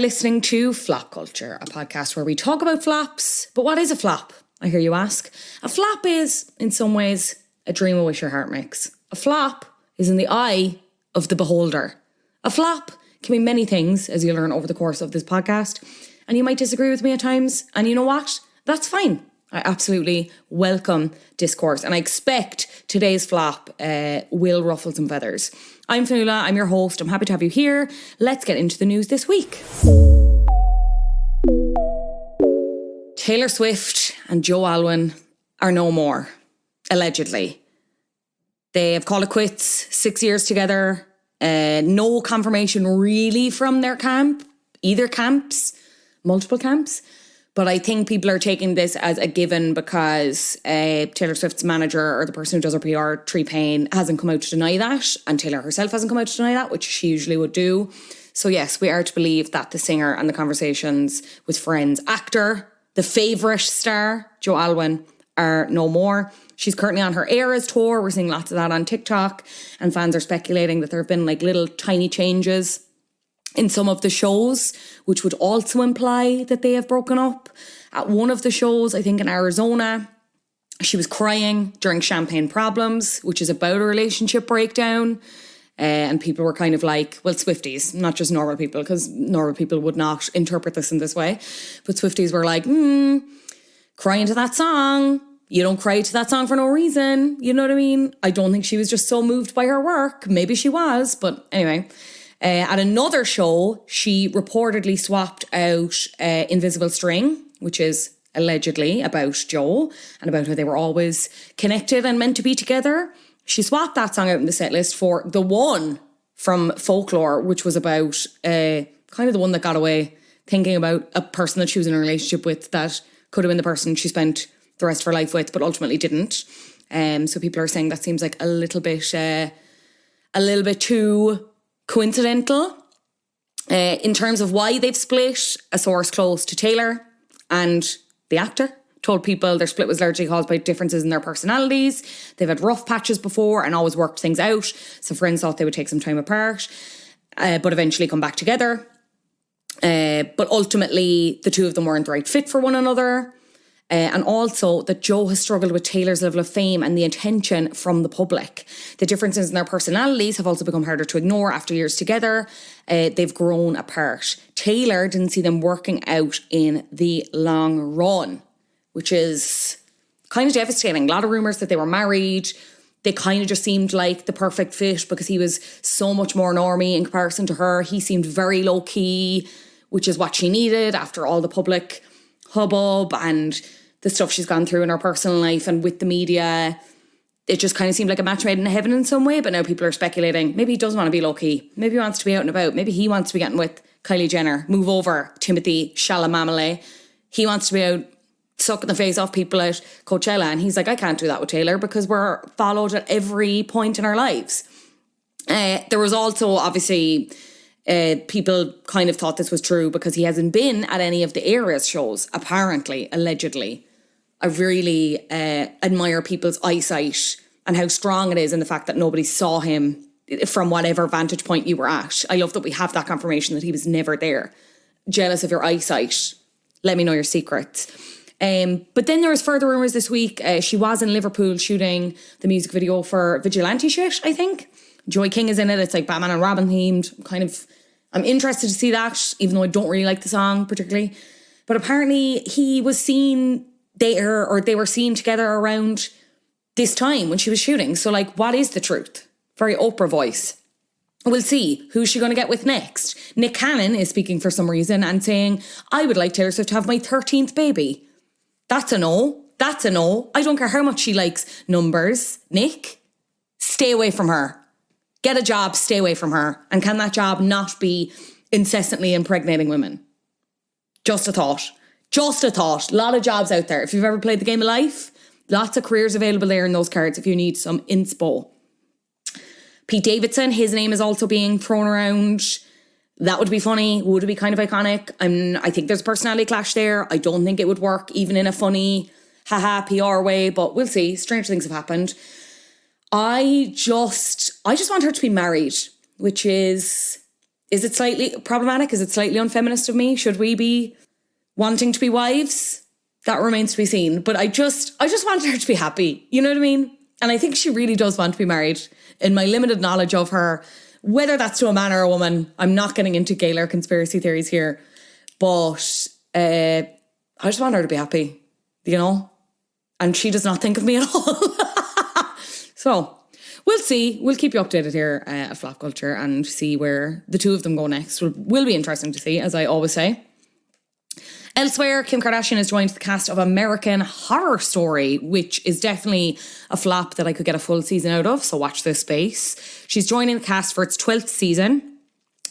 listening to Flop Culture, a podcast where we talk about flops. But what is a flop, I hear you ask? A flop is, in some ways, a dream of wish your heart makes. A flop is in the eye of the beholder. A flop can be many things, as you'll learn over the course of this podcast. And you might disagree with me at times. And you know what? That's fine. I absolutely welcome discourse. And I expect today's flop will ruffle some feathers. I'm Fionnuala, I'm your host. I'm happy to have you here. Let's get into the news this week. Taylor Swift and Joe Alwyn are no more, allegedly. They have called it quits, 6 years together. No confirmation really from their camp, either camps, multiple camps. But I think people are taking this as a given because Taylor Swift's manager, or the person who does her PR, Tree Payne, hasn't come out to deny that. And Taylor herself hasn't come out to deny that, which she usually would do. So yes, we are to believe that the singer and the conversations with friends, actor, the favourite star, Joe Alwyn, are no more. She's currently on her Eras tour. We're seeing lots of that on TikTok. And fans are speculating that there have been like little tiny changes in some of the shows, which would also imply that they have broken up. At one of the shows, I think in Arizona, she was crying during Champagne Problems, which is about a relationship breakdown. And people were kind of like, well, Swifties, not just normal people, because normal people would not interpret this in this way. But Swifties were like, crying to that song. You don't cry to that song for no reason. You know what I mean? I don't think she was just so moved by her work. Maybe she was, but anyway. At another show, she reportedly swapped out Invisible String, which is allegedly about Joe and about how they were always connected and meant to be together. She swapped that song out in the set list for the one from Folklore, which was about kind of the one that got away, thinking about a person that she was in a relationship with that could have been the person she spent the rest of her life with, but ultimately didn't. So people are saying that seems like a little bit too coincidental. In terms of why they've split, a source close to Taylor and the actor told people their split was largely caused by differences in their personalities. They've had rough patches before and always worked things out. So friends thought they would take some time apart, but eventually come back together. But ultimately, the two of them weren't the right fit for one another. And also that Joe has struggled with Taylor's level of fame and the attention from the public. The differences in their personalities have also become harder to ignore after years together. They've grown apart. Taylor didn't see them working out in the long run, which is kind of devastating. A lot of rumours that they were married. They kind of just seemed like the perfect fit because he was so much more normie in comparison to her. He seemed very low-key, which is what she needed after all the public hubbub and the stuff she's gone through in her personal life and with the media. It just kind of seemed like a match made in heaven in some way, but now people are speculating. Maybe he doesn't want to be low-key. Maybe he wants to be out and about. Maybe he wants to be getting with Kylie Jenner. Move over, Timothy Chalamet. He wants to be out sucking the face off people at Coachella. And he's like, I can't do that with Taylor because we're followed at every point in our lives. There was also, obviously, people kind of thought this was true because he hasn't been at any of the Eras shows, apparently, allegedly. I really admire people's eyesight and how strong it is in the fact that nobody saw him from whatever vantage point you were at. I love that we have that confirmation that he was never there. Jealous of your eyesight. Let me know your secrets. But then there was further rumours this week. She was in Liverpool shooting the music video for Vigilante Shit, I think. Joy King is in it. It's like Batman and Robin themed. I'm interested to see that, even though I don't really like the song particularly. But apparently he was seen there, or they were seen together around this time when she was shooting. So like, what is the truth? Very Oprah voice. We'll see. Who's she going to get with next? Nick Cannon is speaking for some reason and saying, I would like Taylor Swift to have my 13th baby. That's a no. That's a no. I don't care how much she likes numbers. Nick, stay away from her. Get a job, stay away from her. And can that job not be incessantly impregnating women? Just a thought. Just a thought. A lot of jobs out there. If you've ever played the game of life, lots of careers available there in those cards if you need some inspo. Pete Davidson, his name is also being thrown around. That would be funny. Would it be kind of iconic? I think there's a personality clash there. I don't think it would work even in a funny, haha, PR way, but we'll see. Strange things have happened. I just want her to be married, which is Is it slightly problematic? Is it slightly unfeminist of me? Should we be wanting to be wives? That remains to be seen. But I just want her to be happy. You know what I mean? And I think she really does want to be married. In my limited knowledge of her, whether that's to a man or a woman, I'm not getting into Gaylor conspiracy theories here. But I just want her to be happy, you know? And she does not think of me at all. So we'll see. We'll keep you updated here at Flop Culture and see where the two of them go next. Will be interesting to see, as I always say. Elsewhere, Kim Kardashian has joined the cast of American Horror Story, which is definitely a flop that I could get a full season out of, so watch this space. She's joining the cast for its 12th season.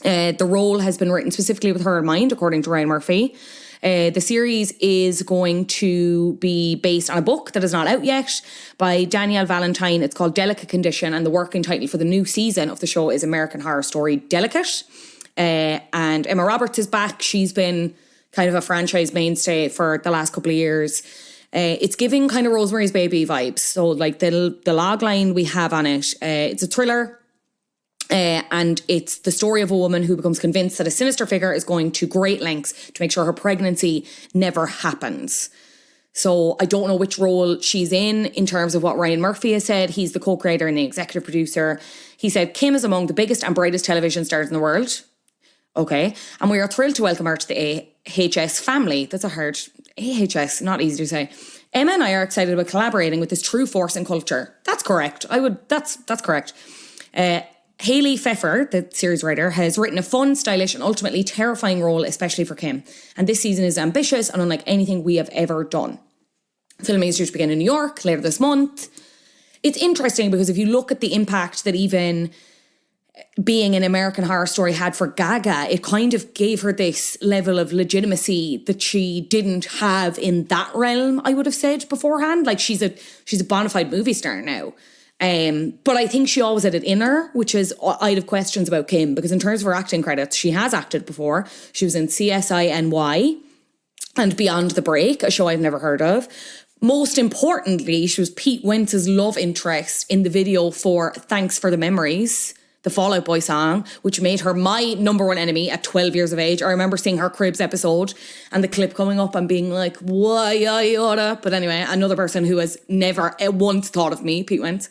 The role has been written specifically with her in mind, according to Ryan Murphy. The series is going to be based on a book that is not out yet by Danielle Valentine. It's called Delicate Condition, and the working title for the new season of the show is American Horror Story Delicate. And Emma Roberts is back. She's been kind of a franchise mainstay for the last couple of years. It's giving kind of Rosemary's Baby vibes. So like the log line we have on it, it's a thriller. And it's the story of a woman who becomes convinced that a sinister figure is going to great lengths to make sure her pregnancy never happens. So I don't know which role she's in terms of what Ryan Murphy has said. He's the co-creator and the executive producer. He said, Kim is among the biggest and brightest television stars in the world. Okay. And we are thrilled to welcome her to the AHS family. That's a hard... AHS, not easy to say. Emma and I are excited about collaborating with this true force in culture. That's correct. That's correct. Hayley Pfeffer, the series writer, has written a fun, stylish and ultimately terrifying role, especially for Kim. And this season is ambitious and unlike anything we have ever done. Filming is due to begin in New York later this month. It's interesting because if you look at the impact that even being an American Horror Story had for Gaga, it kind of gave her this level of legitimacy that she didn't have in that realm, I would have said beforehand. Like she's a bona fide movie star now. But I think she always had it in her, which is, I'd have questions about Kim, because in terms of her acting credits, she has acted before. She was in CSI NY and Beyond the Break, a show I've never heard of. Most importantly, she was Pete Wentz's love interest in the video for Thanks for the Memories, the Fall Out Boy song, which made her my number one enemy at 12 years of age. I remember seeing her Cribs episode and the clip coming up and being like, why I oughta. But anyway, another person who has never once thought of me, Pete Wentz.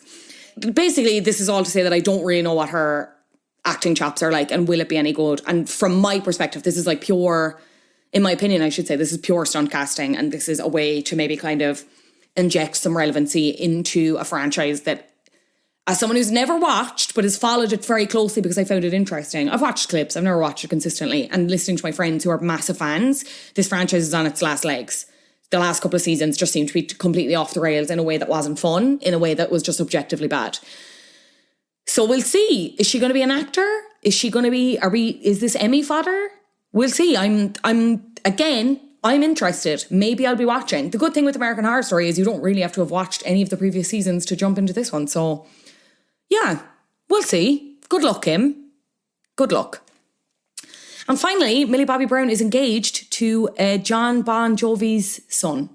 Basically, this is all to say that I don't really know what her acting chops are like and will it be any good. And from my perspective, this is like pure, in my opinion, I should say, this is pure stunt casting. And this is a way to maybe kind of inject some relevancy into a franchise that, as someone who's never watched but has followed it very closely because I found it interesting. I've watched clips, I've never watched it consistently. And listening to my friends who are massive fans, this franchise is on its last legs. The last couple of seasons just seemed to be completely off the rails in a way that wasn't fun, in a way that was just objectively bad. So we'll see. Is she going to be an actor? Is she going to be, is this Emmy fodder? We'll see. I'm interested. Maybe I'll be watching. The good thing with American Horror Story is you don't really have to have watched any of the previous seasons to jump into this one. So yeah, we'll see. Good luck, Kim. Good luck. And finally, Millie Bobby Brown is engaged to John Bon Jovi's son.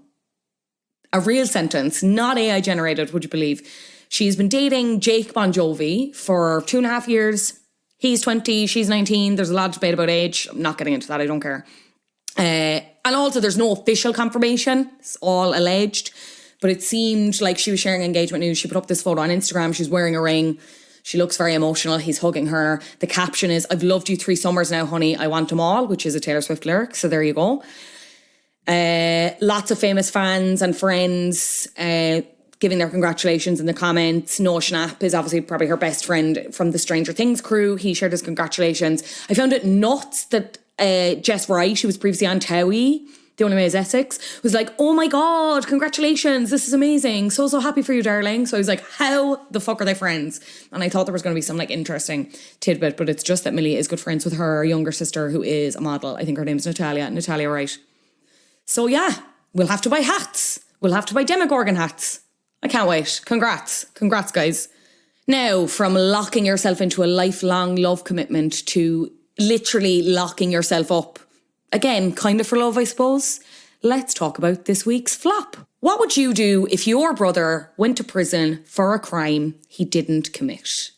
A real sentence, not AI generated, would you believe? She's been dating Jake Bon Jovi for 2.5 years. He's 20, she's 19. There's a lot of debate about age. I'm not getting into that, I don't care. And also there's no official confirmation. It's all alleged. But it seemed like she was sharing engagement news. She put up this photo on Instagram. She's wearing a ring. She looks very emotional. He's hugging her. The caption is, I've loved you 3 summers now, honey. I want them all, which is a Taylor Swift lyric. So there you go. Lots of famous fans and friends giving their congratulations in the comments. Noah Schnapp is obviously probably her best friend from the Stranger Things crew. He shared his congratulations. I found it nuts that Jess Wright, who was previously on Towie, The Only Way is Essex, was like, oh my God, congratulations, this is amazing. So happy for you, darling. So I was like, how the fuck are they friends? And I thought there was going to be some like interesting tidbit, but it's just that Millie is good friends with her younger sister, who is a model. I think her name's Natalia Wright. So yeah, we'll have to buy hats. We'll have to buy Demogorgon hats. I can't wait. Congrats, guys. Now, from locking yourself into a lifelong love commitment to literally locking yourself up, again, kind of for love, I suppose. Let's talk about this week's flop. What would you do if your brother went to prison for a crime he didn't commit?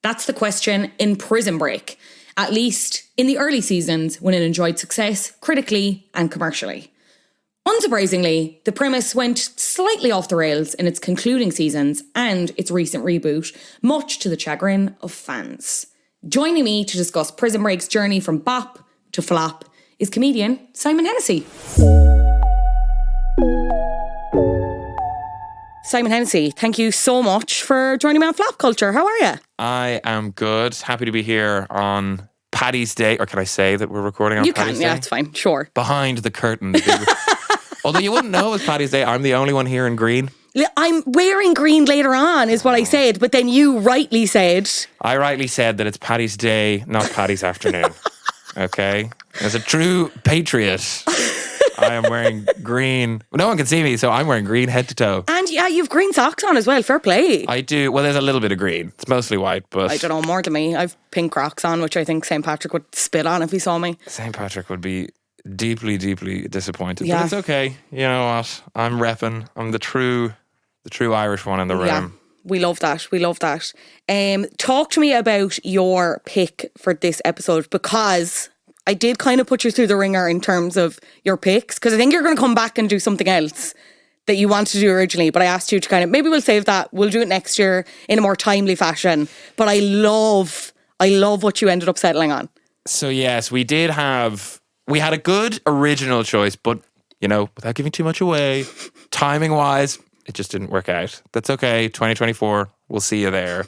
That's the question in Prison Break. at least in the early seasons when it enjoyed success critically and commercially. Unsurprisingly, the premise went slightly off the rails in its concluding seasons and its recent reboot, much to the chagrin of fans. Joining me to discuss Prison Break's journey from bop to flop is comedian Simon Hennessy. Simon Hennessy, thank you so much for joining me on Flop Culture. How are you? I am good. Happy to be here on Paddy's Day. Or can I say that we're recording on Paddy's Day? Yeah, it's fine. Sure. Behind the curtain. Although you wouldn't know it's Paddy's Day. I'm the only one here in green. I'm wearing green later on, is what I said. But then you rightly said... I rightly said that it's Paddy's Day, not Paddy's afternoon. Okay? As a true patriot, I am wearing green. No one can see me, so I'm wearing green head to toe. And yeah, you've green socks on as well. Fair play. I do. Well, there's a little bit of green. It's mostly white, but... I don't know, more than me. I've pink Crocs on, which I think St. Patrick would spit on if he saw me. St. Patrick would be deeply, deeply disappointed. Yeah. But it's okay. You know what? I'm repping. I'm the true Irish one in the room. Yeah, we love that. We love that. Talk to me about your pick for this episode, because I did kind of put you through the ringer in terms of your picks, because I think you're going to come back and do something else that you wanted to do originally, but I asked you to kind of, maybe we'll save that. We'll do it next year in a more timely fashion. But I love what you ended up settling on. So yes, we had a good original choice, but, you know, without giving too much away, timing-wise, it just didn't work out. That's okay. 2024, we'll see you there.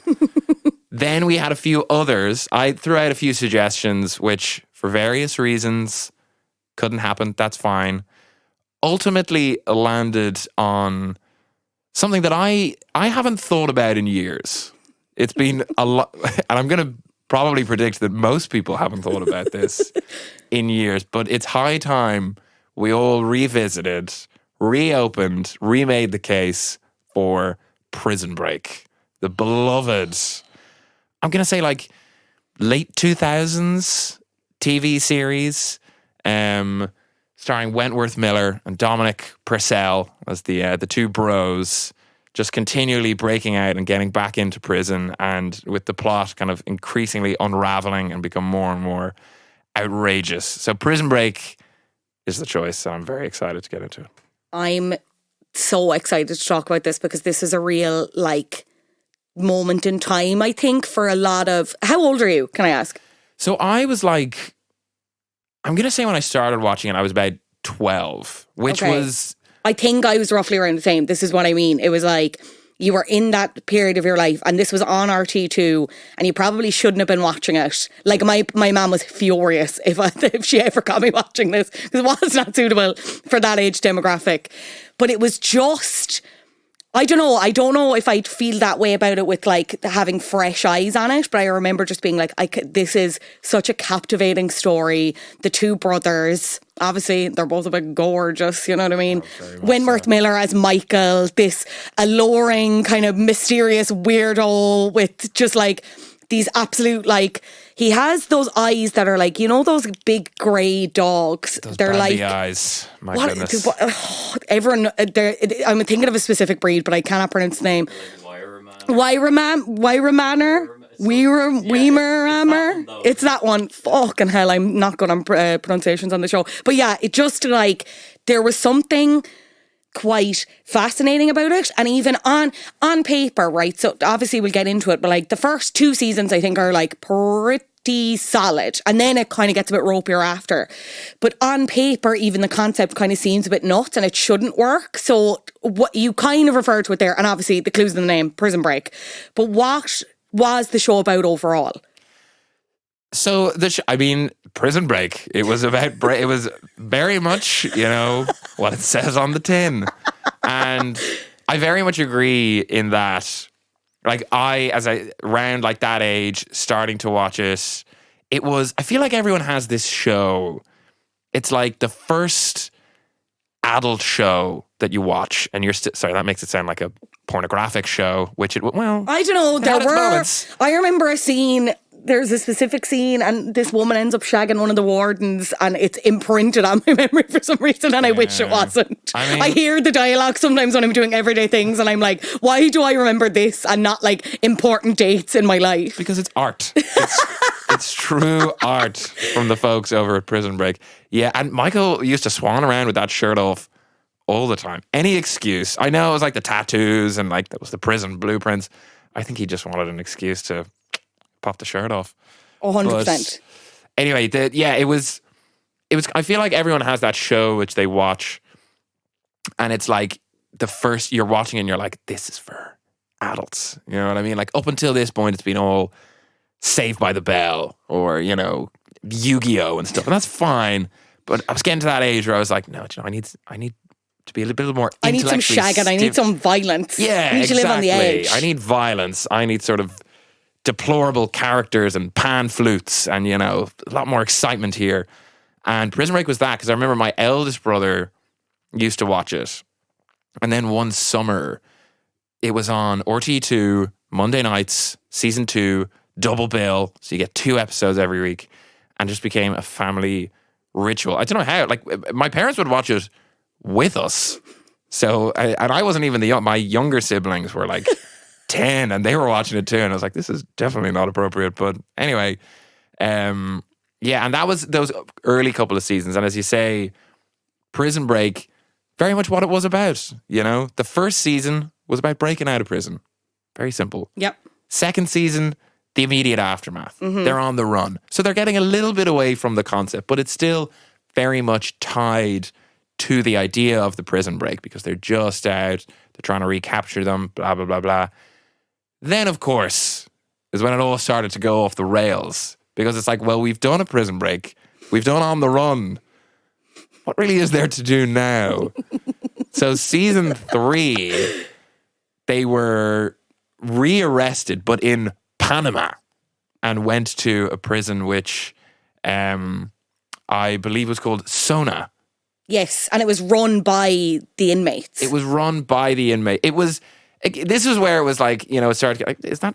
Then we had a few others. I threw out a few suggestions, which, for various reasons, couldn't happen. That's fine. Ultimately landed on something that I haven't thought about in years. It's been a lot, and I'm going to probably predict that most people haven't thought about this in years, but it's high time we all revisited, reopened, remade the case for Prison Break. The beloved, I'm going to say like late 2000s TV series, starring Wentworth Miller and Dominic Purcell as the two bros, just continually breaking out and getting back into prison, and with the plot kind of increasingly unraveling and become more and more outrageous. So Prison Break is the choice, and I'm very excited to get into it. I'm so excited to talk about this because this is a real, moment in time, I think, for a lot of... How old are you, can I ask? So I was I'm going to say when I started watching it, I was about 12, which was... I think I was roughly around the same. This is what I mean. It was you were in that period of your life and this was on RT2 and you probably shouldn't have been watching it. My mum was furious if she ever caught me watching this, because it was not suitable for that age demographic. But it was just... I don't know if I'd feel that way about it with having fresh eyes on it, but I remember just being this is such a captivating story. The two brothers, obviously they're both a bit gorgeous, you know what I mean? Wentworth Miller as Michael, this alluring kind of mysterious weirdo with just these absolute he has those eyes that are those big grey dogs. Those they're bandy eyes. My goodness. Everyone, I'm thinking of a specific breed, but I cannot pronounce the name. Weimaraner? It's that one. Fucking hell, I'm not good on pronunciations on the show. But yeah, it just there was something quite fascinating about it, and even on paper, right? So obviously we'll get into it, but the first two seasons I think are pretty solid, and then it kind of gets a bit ropier after. But on paper, even the concept kind of seems a bit nuts, and it shouldn't work. So what you kind of referred to it there, and obviously the clue's in the name, Prison Break. But what was the show about overall? So Prison Break. It was about it was very much, what it says on the tin, and I very much agree in that. As I around that age, starting to watch it, it was. I feel like everyone has this show. It's the first adult show that you watch, and you're sorry, that makes it sound like a pornographic show, which I don't know. There were. I remember a scene. There's a specific scene and this woman ends up shagging one of the wardens and it's imprinted on my memory for some reason, and I wish it wasn't. I hear the dialogue sometimes when I'm doing everyday things and I'm like, why do I remember this and not important dates in my life? Because it's art. It's It's true art from the folks over at Prison Break. Yeah, and Michael used to swan around with that shirt off all the time. Any excuse. I know it was like the tattoos and like that was the prison blueprints. I think he just wanted an excuse to pop the shirt off. 100%. But anyway, it was. I feel like everyone has that show which they watch, and it's like the first you're watching and you're like, this is for adults. You know what I mean? Like up until this point, it's been all Saved by the Bell or Yu-Gi-Oh and stuff, and that's fine. But I was getting to that age where I was like, no, I need to be a little bit more. I need some shagging. I need some violence. Yeah, I need to live on the edge. I need violence. I need sort of deplorable characters and pan flutes and a lot more excitement here. And Prison Break was that, because I remember my eldest brother used to watch it, and then one summer it was on RT2 Monday nights, season 2, double bill, so you get 2 episodes every week, and just became a family ritual. I don't know how. Like my parents would watch it with us. So, I wasn't even my younger siblings were like 10 and they were watching it too. And I was like, this is definitely not appropriate. But anyway, and that was those early couple of seasons. And as you say, Prison Break, very much what it was about. The first season was about breaking out of prison. Very simple. Yep. Second season, the immediate aftermath. Mm-hmm. They're on the run. So they're getting a little bit away from the concept, but it's still very much tied to the idea of the prison break because they're just out, they're trying to recapture them, blah, blah, blah, blah. Then, of course, is when it all started to go off the rails because it's like, well, we've done a prison break. We've done On the Run. What really is there to do now? So season 3, they were rearrested, but in Panama, and went to a prison which I believe was called Sona. Yes, and it was run by the inmates. It was run by the inmate. This is where it was like, it started like, is that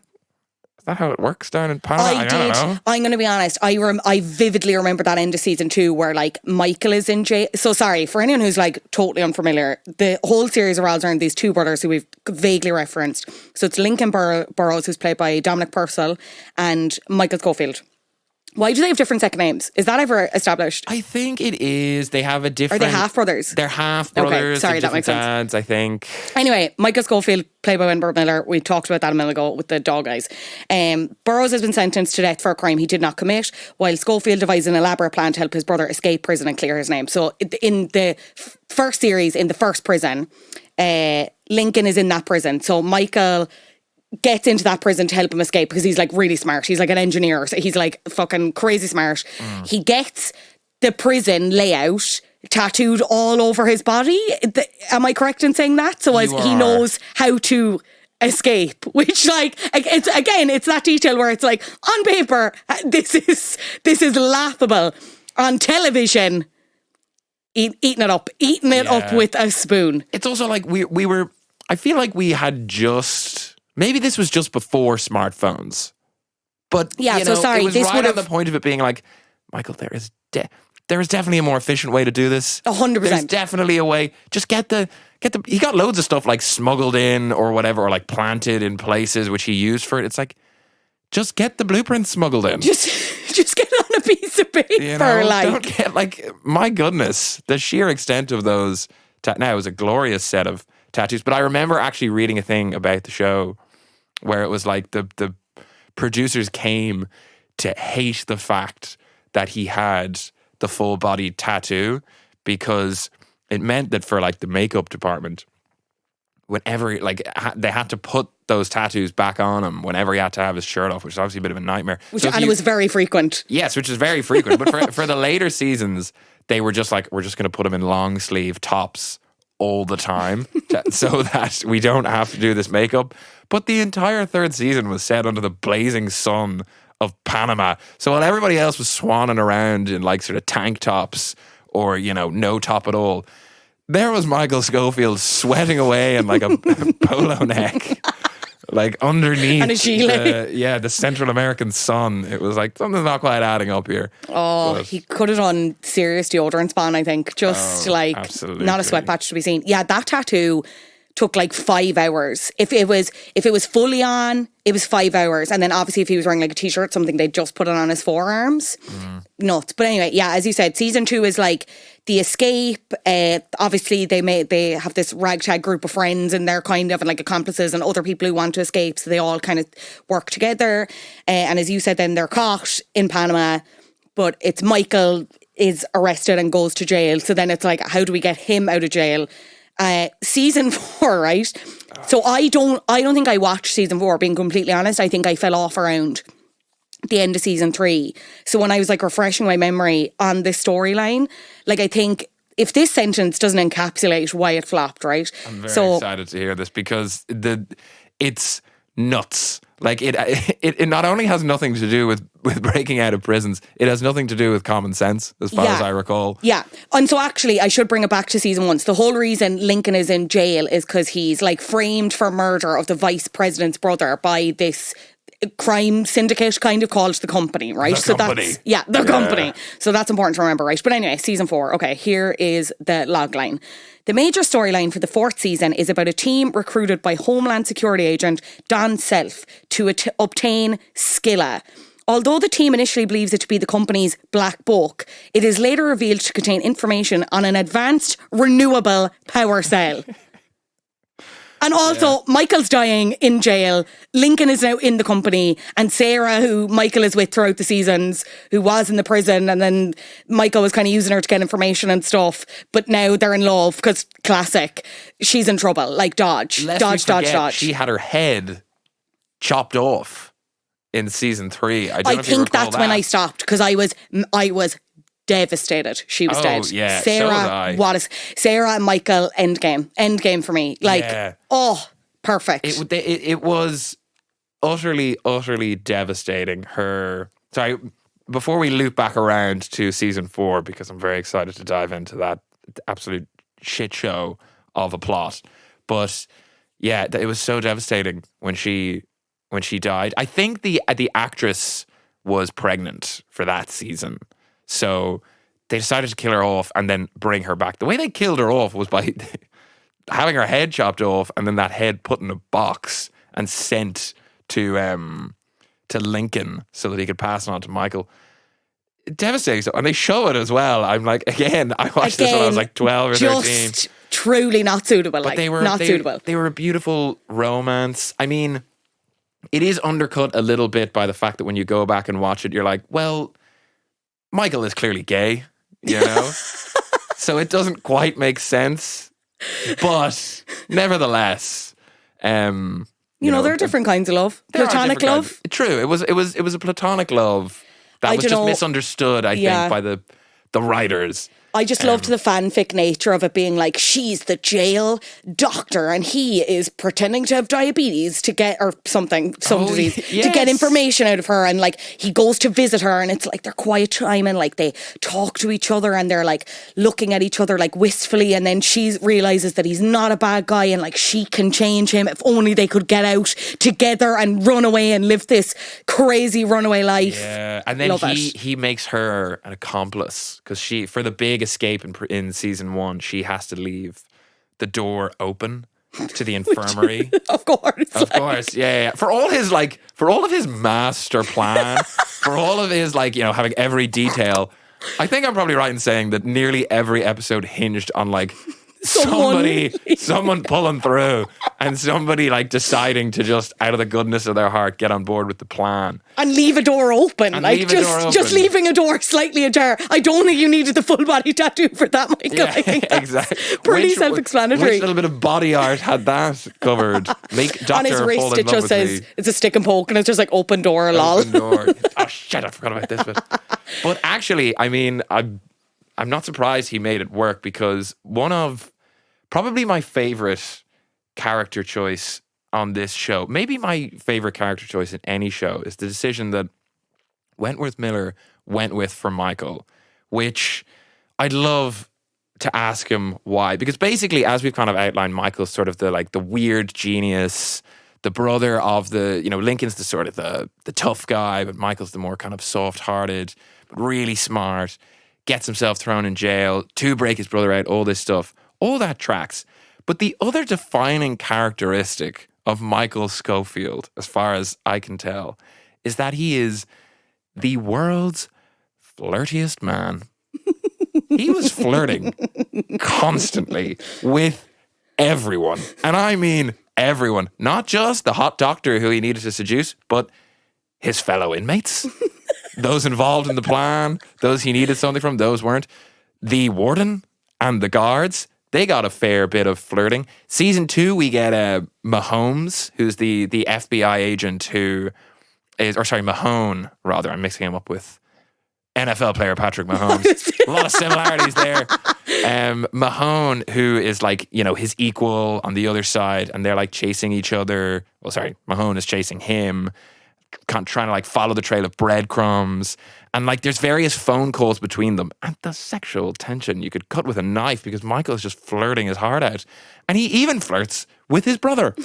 how it works down in Panama? I don't know. I'm going to be honest. I vividly remember that end of season 2 where like Michael is in jail. So sorry, for anyone who's like totally unfamiliar, the whole series revolves around these 2 brothers who we've vaguely referenced. So it's Lincoln Burrows, who's played by Dominic Purcell, and Michael Schofield. Why do they have different second names? Is that ever established? I think it is. They have a different... Are they half-brothers? They're half-brothers. Okay, sorry, that makes dads, I think. Anyway, Michael Schofield, played by Wentworth Miller. We talked about that a minute ago with the dog eyes. Burrows has been sentenced to death for a crime he did not commit, while Schofield devised an elaborate plan to help his brother escape prison and clear his name. So in the first series, in the first prison, Lincoln is in that prison. So Michael gets into that prison to help him escape because he's like really smart. He's like an engineer. So he's like fucking crazy smart. He gets the prison layout tattooed all over his body. Am I correct in saying that? So as he knows how to escape, which like, it's that detail where it's like, on paper, this is laughable. On television, eating it up with a spoon. It's also like we were, I feel like we had maybe this was just before smartphones. But yeah, it was this right on the point of it being like, Michael, there is definitely a more efficient way to do this. 100%. There's definitely a way. Just get the. He got loads of stuff like smuggled in or whatever, or like planted in places which he used for it. It's like, just get the blueprints smuggled in. Just get on a piece of paper. Don't get my goodness, the sheer extent of those. Now it was a glorious set of tattoos, but I remember actually reading a thing about the show where it was like the producers came to hate the fact that he had the full body tattoo because it meant that for like the makeup department, whenever they had to put those tattoos back on him whenever he had to have his shirt off, which is obviously a bit of a nightmare. It was very frequent. Yes, which is very frequent. But for the later seasons, they were just like, we're just going to put him in long sleeve tops all the time so that we don't have to do this makeup. But the entire 3rd season was set under the blazing sun of Panama. So while everybody else was swanning around in like sort of tank tops or, no top at all, there was Michael Schofield sweating away in like a polo neck, like underneath and a gilet. the Central American sun. It was like, something's not quite adding up here. Oh, but he could have done serious deodorant ban, I think. Just absolutely. Not a sweat patch to be seen. Yeah, that tattoo took like 5 hours. If it was fully on, It was 5 hours. And then obviously if he was wearing like a t-shirt, something they'd just put it on his forearms. Nuts. But anyway, yeah, as you said, season 2 is like the escape. Obviously they have this ragtag group of friends and they're kind of like accomplices and other people who want to escape. So they all kind of work together. And as you said, then they're caught in Panama. But it's Michael is arrested and goes to jail. So then it's like, how do we get him out of jail? Season 4, right? So I don't think I watched season 4, being completely honest. I think I fell off around the end of season 3. So when I was like refreshing my memory on this storyline, like I think if this sentence doesn't encapsulate why it flopped, right? I'm very excited to hear this because it's nuts. Like it not only has nothing to do with breaking out of prisons, it has nothing to do with common sense, as far as I recall. Yeah. And so actually, I should bring it back to season 1. So the whole reason Lincoln is in jail is because he's like framed for murder of the vice president's brother by this crime syndicate kind of called the Company, right? The Company. That's the Company. So that's important to remember, right? But anyway, season 4. Okay, here is the logline. The major storyline for the 4th season is about a team recruited by Homeland Security agent Don Self to obtain Skilla. Although the team initially believes it to be the company's black book, it is later revealed to contain information on an advanced renewable power cell. And also, Michael's dying in jail. Lincoln is now in the company. And Sarah, who Michael is with throughout the seasons, who was in the prison. And then Michael was kind of using her to get information and stuff. But now they're in love because classic. She's in trouble. Like dodge. Dodge. She had her head chopped off in season 3. I think that's when I stopped because I was devastated. She was dead. Yeah, Sarah, Sarah and Michael, endgame for me. Like, perfect. It was utterly devastating. Before we loop back around to season 4, because I'm very excited to dive into that absolute shit show of a plot. But yeah, it was so devastating when she died. I think the actress was pregnant for that season. So they decided to kill her off and then bring her back. The way they killed her off was by having her head chopped off and then that head put in a box and sent to Lincoln so that he could pass it on to Michael. Devastating stuff. And they show it as well. I'm like, again, I watched this when I was like 12 or 13. Just truly not suitable. But suitable. They were a beautiful romance. I mean, it is undercut a little bit by the fact that when you go back and watch it, you're like, well, Michael is clearly gay, you know? So it doesn't quite make sense. But nevertheless, you know, there are different kinds of love. Platonic love. True. It was a platonic love that was just misunderstood, I think, by the writers. I just loved the fanfic nature of it being like, she's the jail doctor and he is pretending to have diabetes to get, or some disease, to get information out of her. And like, he goes to visit her and it's like their quiet time and like they talk to each other and they're like looking at each other like wistfully. And then she realizes that he's not a bad guy and like she can change him if only they could get out together and run away and live this crazy runaway life. Yeah. And then he makes her an accomplice because she, for the big escape in season 1, she has to leave the door open to the infirmary. Of course, yeah. For all of his master plan, for all of his having every detail, I think I'm probably right in saying that nearly every episode hinged on like someone pulling through and somebody like deciding to just out of the goodness of their heart get on board with the plan and leave a door open, just leaving a door slightly ajar. I don't think you needed the full body tattoo for that, Michael. Yeah, I think that's exactly. pretty self-explanatory. Which little bit of body art had that covered? On his wrist it just says it's a stick and poke and it's just like open door, lol. Open door. Oh shit, I forgot about this bit. But actually, I mean, I'm not surprised he made it work because one of probably my favorite character choice on this show, maybe my favorite character choice in any show, is the decision that Wentworth Miller went with for Michael, which I'd love to ask him why. Because basically, as we've kind of outlined, Michael's sort of the weird genius, the brother of Lincoln's the sort of the tough guy, but Michael's the more kind of soft-hearted, but really smart, gets himself thrown in jail to break his brother out, all this stuff. All that tracks. But the other defining characteristic of Michael Scofield, as far as I can tell, is that he is the world's flirtiest man. He was flirting constantly with everyone. And I mean everyone. Not just the hot doctor who he needed to seduce, but his fellow inmates. Those involved in the plan, those he needed something from, those weren't. The warden and the guards, they got a fair bit of flirting. Season 2, we get Mahomes, who's the FBI agent who is, or sorry, Mahone, rather. I'm mixing him up with NFL player Patrick Mahomes. A lot of similarities there. Mahone, who is like, you know, his equal on the other side, and they're like chasing each other. Well, sorry, Mahone is chasing him, trying to like follow the trail of breadcrumbs. And like there's various phone calls between them. And the sexual tension you could cut with a knife because Michael's just flirting his heart out. And he even flirts with his brother.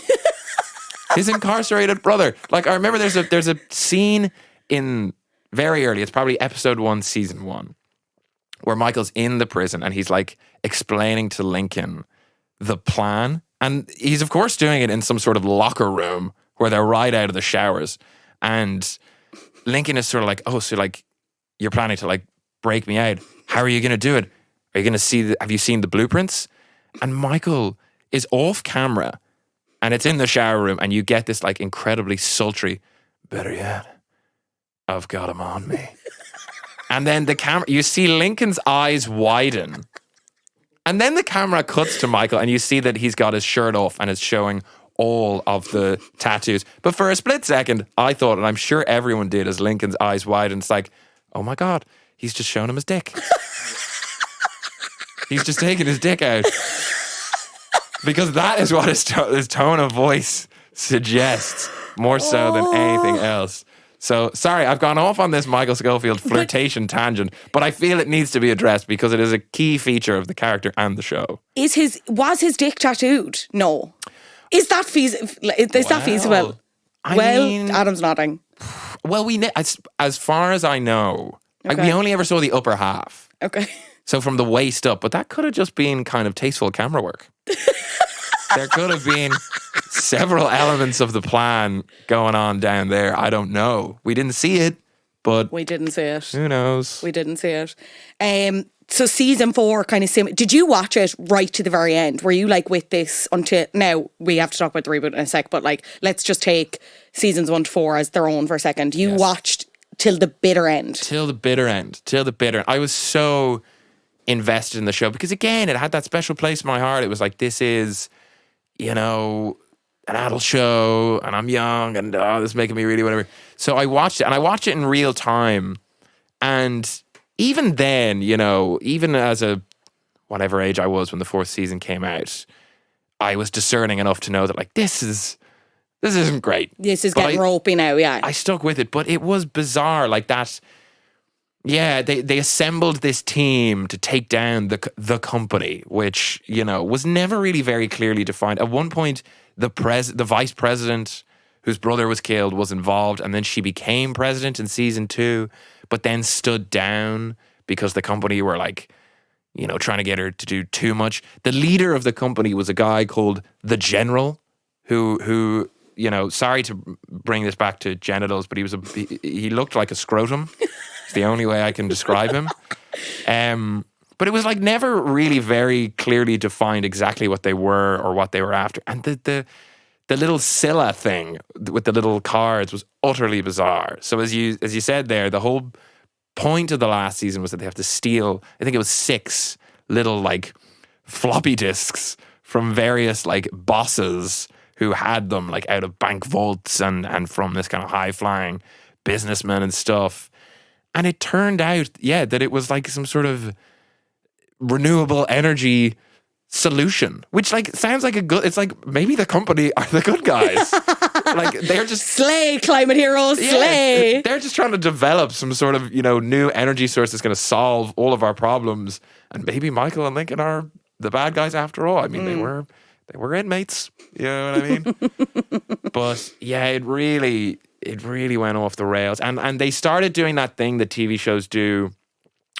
His incarcerated brother. Like I remember there's a scene in very early, it's probably episode 1, season 1, where Michael's in the prison and he's like explaining to Lincoln the plan. And he's of course doing it in some sort of locker room where they're right out of the showers. And Lincoln is sort of like, oh, so like you're planning to like break me out. How are you going to do it? Are you going to see, have you seen the blueprints? And Michael is off camera and it's in the shower room and you get this like incredibly sultry, better yet, I've got him on me. And then the camera, you see Lincoln's eyes widen. And then the camera cuts to Michael and you see that he's got his shirt off and it's showing all of the tattoos. But for a split second, I thought, and I'm sure everyone did as Lincoln's eyes widened, it's like, oh my God, he's just shown him his dick. He's just taking his dick out. Because that is what his tone of voice suggests, more so than anything else. So, sorry, I've gone off on this Michael Scofield flirtation tangent, but I feel it needs to be addressed because it is a key feature of the character and the show. Was his dick tattooed? No. Is that feasible? That feasible? I mean, Adam's nodding. Well, as far as I know, like we only ever saw the upper half. Okay. So from the waist up, but that could have just been kind of tasteful camera work. There could have been several elements of the plan going on down there. I don't know. We didn't see it, but we didn't see it. Who knows? We didn't see it. So season 4 kind of did you watch it right to the very end? Were you like with this until now? We have to talk about the reboot in a sec, but like let's just take seasons 1 to 4 as their own for a second. You watched till the bitter end. Till the bitter end. I was so invested in the show because again, it had that special place in my heart. It was like, this is, you know, an adult show and I'm young and this is making me really whatever. So I watched it and I watched it in real time. And even then, you know, even as a whatever age I was when the 4th season came out, I was discerning enough to know that like, this isn't great. This is getting ropey now, yeah. I stuck with it, but it was bizarre like that. Yeah, they assembled this team to take down the company, which, you know, was never really very clearly defined. At one point, the vice president, whose brother was killed, was involved, and then she became president in season 2, but then stood down because the company were like, you know, trying to get her to do too much. The leader of the company was a guy called the General, who you know, sorry to bring this back to genitals, but he looked like a scrotum. It's the only way I can describe him. But it was like never really very clearly defined exactly what they were or what they were after. And the little Scylla thing with the little cards was utterly bizarre. So as you said there, the whole point of the last season was that they have to steal, I think it was 6 little like floppy disks from various like bosses who had them like out of bank vaults and from this kind of high-flying businessmen and stuff. And it turned out, that it was like some sort of renewable energy solution, which like sounds like it's like maybe the company are the good guys. Like they're just slay climate heroes, slay. They're just trying to develop some sort of, you know, new energy source that's going to solve all of our problems. And maybe Michael and Lincoln are the bad guys after all. I mean, they were inmates. You know what I mean? But yeah, it really went off the rails. And they started doing that thing that TV shows do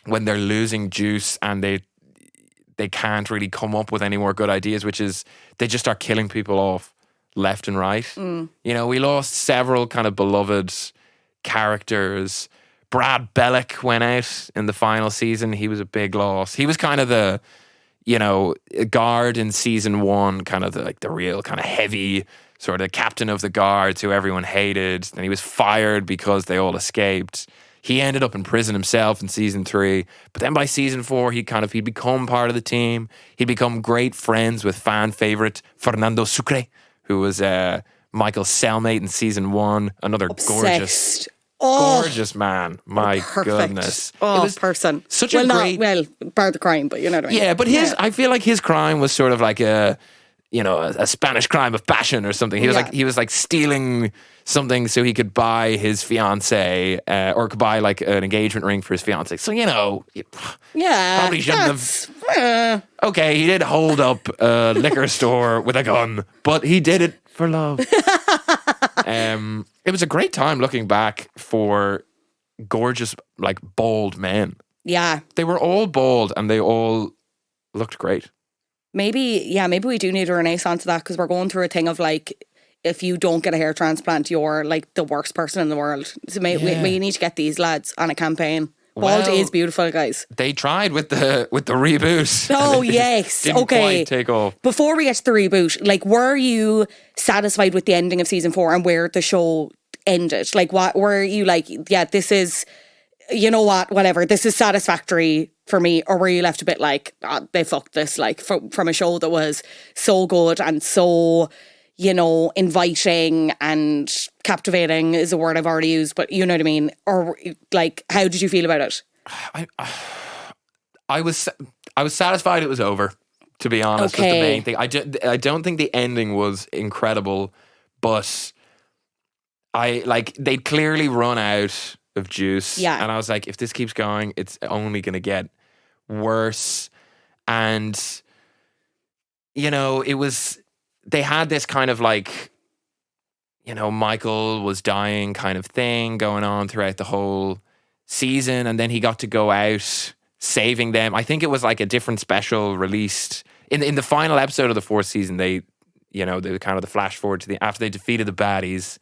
when they're losing juice and they can't really come up with any more good ideas, which is they just start killing people off left and right. You know, we lost several kind of beloved characters. Brad Bellick went out in the final season. He was a big loss. He was kind of the, you know, guard in season 1, kind of the real kind of heavy sort of captain of the guards who everyone hated. And he was fired because they all escaped. He ended up in prison himself in season 3. But then by season 4, he'd become part of the team. He'd become great friends with fan favorite Fernando Sucre, who was Michael's cellmate in season 1. Another Obsessed. gorgeous man. My goodness. Oh, it was person. Such a great... bar the crime, but you know what I mean. Yeah, but I feel like his crime was sort of like a Spanish crime of passion or something. He was like stealing something so he could buy his fiance or could buy like an engagement ring for his fiance. So, you know, probably shouldn't have. Okay, he did hold up a liquor store with a gun, but he did it for love. It was a great time looking back for gorgeous, like bald men. Yeah. They were all bald and they all looked great. Maybe we do need a renaissance of that, because we're going through a thing of like, if you don't get a hair transplant, you're like the worst person in the world. So we need to get these lads on a campaign. Bald is beautiful, guys. They tried with the reboot. Oh, yes. Didn't quite take off. Before we get to the reboot, like, were you satisfied with the ending of season 4 and where the show ended? Like, what were you like, yeah, this is, you know what, whatever, this is satisfactory for me? Or were you left a bit like, they fucked this, like, from a show that was so good and so, you know, inviting and captivating is a word I've already used, but you know what I mean? Or like, how did you feel about it? I was satisfied it was over, to be honest. Was the main thing. I don't think the ending was incredible, but they'd clearly run out of juice. Yeah. And I was like, if this keeps going, it's only going to get worse. And, you know, they had this kind of like, you know, Michael was dying kind of thing going on throughout the whole season. And then he got to go out saving them. I think it was like a different special released in the final episode of the 4th season. They kind of the flash forward to after they defeated the baddies,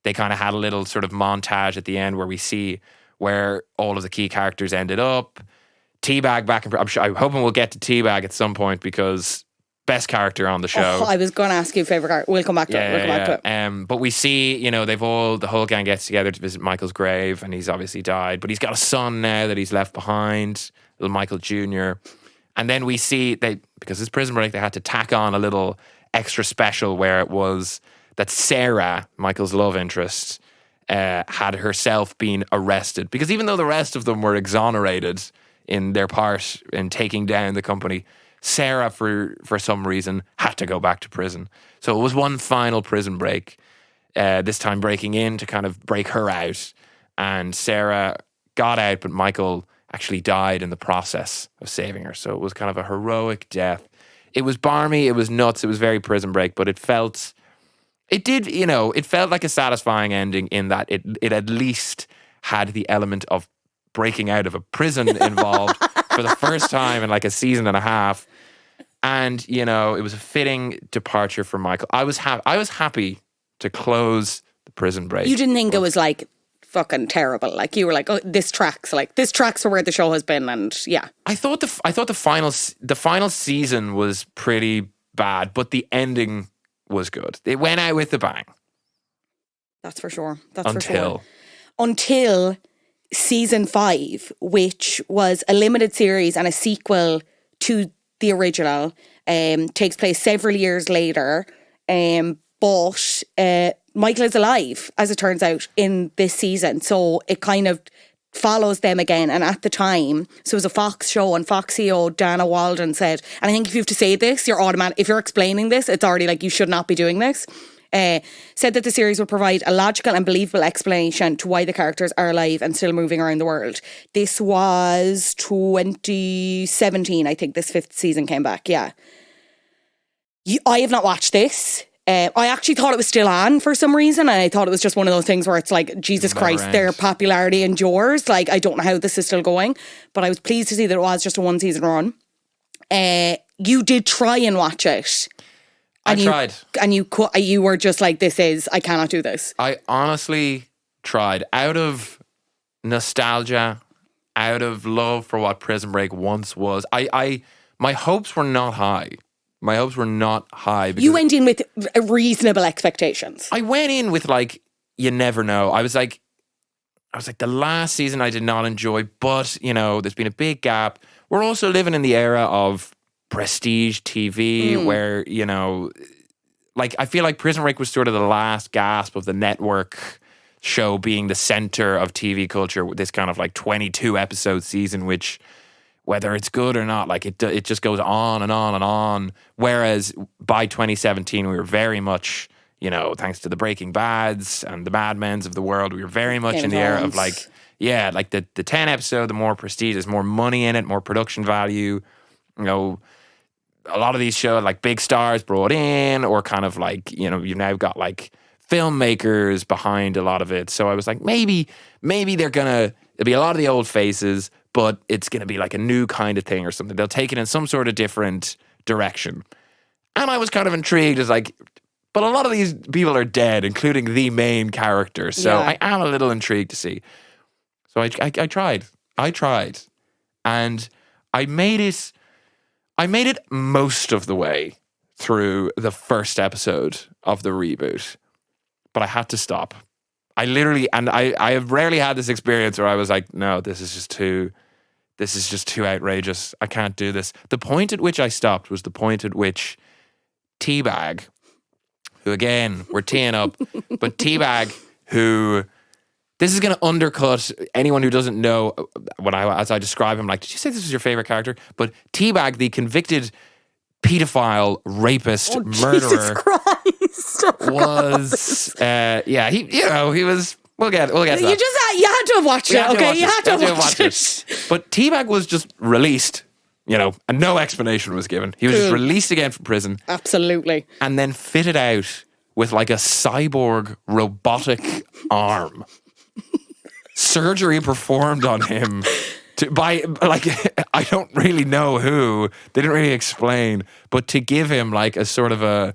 they kind of had a little sort of montage at the end where we see where all of the key characters ended up. Teabag back in, I'm hoping we'll get to Teabag at some point, because best character on the show. I was going to ask you favorite character. We'll come back to it. But we see, you know, the whole gang gets together to visit Michael's grave, and he's obviously died, but he's got a son now that he's left behind, little Michael Jr. And then we see because it's Prison Break, they had to tack on a little extra special where it was that Sarah, Michael's love interest, had herself been arrested. Because even though the rest of them were exonerated in their part in taking down the company, Sarah, for some reason, had to go back to prison. So it was one final prison break, this time breaking in to kind of break her out. And Sarah got out, but Michael actually died in the process of saving her. So it was kind of a heroic death. It was barmy, it was nuts, it was very Prison Break, but it felt like a satisfying ending in that it at least had the element of breaking out of a prison involved for the first time in like a season and a half. And, you know, it was a fitting departure for Michael. I was happy to close the Prison Break. You didn't think it was like fucking terrible? Like, you were like, oh, this tracks for where the show has been. And yeah, I thought the final season was pretty bad, but the ending was good. It went out with a bang. That's for sure. Until season 5, which was a limited series and a sequel to the original, takes place several years later. But Michael is alive, as it turns out, in this season. So it kind of follows them again. And at the time, so it was a Fox show, and Fox CEO Dana Walden said, and I think if you have to say this, you're automatic. If you're explaining this, it's already like you should not be doing this. Said that the series will provide a logical and believable explanation to why the characters are alive and still moving around the world. This was 2017, I think. This 5th season came back. Yeah, I have not watched this. I actually thought it was still on for some reason, and I thought it was just one of those things where it's like, Jesus Christ, their popularity endures. Like, I don't know how this is still going, but I was pleased to see that it was just a 1-season run. You did try and watch it. I tried. And you were just like, I cannot do this. I honestly tried. Out of nostalgia, out of love for what Prison Break once was, my hopes were not high. My hopes were not high. You went in with reasonable expectations. I went in with like, you never know. I was like, the last season I did not enjoy, but, you know, there's been a big gap. We're also living in the era of prestige TV where, you know, like, I feel like Prison Break was sort of the last gasp of the network show being the center of TV culture with this kind of like 22 episode season, which, whether it's good or not, like it just goes on and on and on. Whereas by 2017, we were very much, you know, thanks to the Breaking Bads and the Mad Men's of the world, we were very much in the era of like, yeah, like the 10 episode, the more prestige, there's more money in it, more production value. You know, a lot of these shows, like big stars brought in, or kind of like, you know, you've now got like filmmakers behind a lot of it. So I was like, maybe it'll be a lot of the old faces, but it's going to be like a new kind of thing or something. They'll take it in some sort of different direction. And I was kind of intrigued as like, but a lot of these people are dead, including the main character. So I am a little intrigued to see. So I tried. And I made it most of the way through the first episode of the reboot. But I had to stop. I literally, and I have rarely had this experience where I was like, no, this is just too outrageous. I can't do this. The point at which I stopped was the point at which Teabag, who again, we're teeing up, but Teabag, who, this is going to undercut anyone who doesn't know as I describe him, like, did you say this was your favorite character? But Teabag, the convicted pedophile, rapist, murderer, Jesus Christ. was, he was, we'll get to that. You had to have watched it, okay? You had to have watched it. But Teabag was just released, you know, and no explanation was given. He was just released again from prison. Absolutely. And then fitted out with like a cyborg robotic arm. Surgery performed on him by like, I don't really know who. They didn't really explain. But to give him like a sort of a,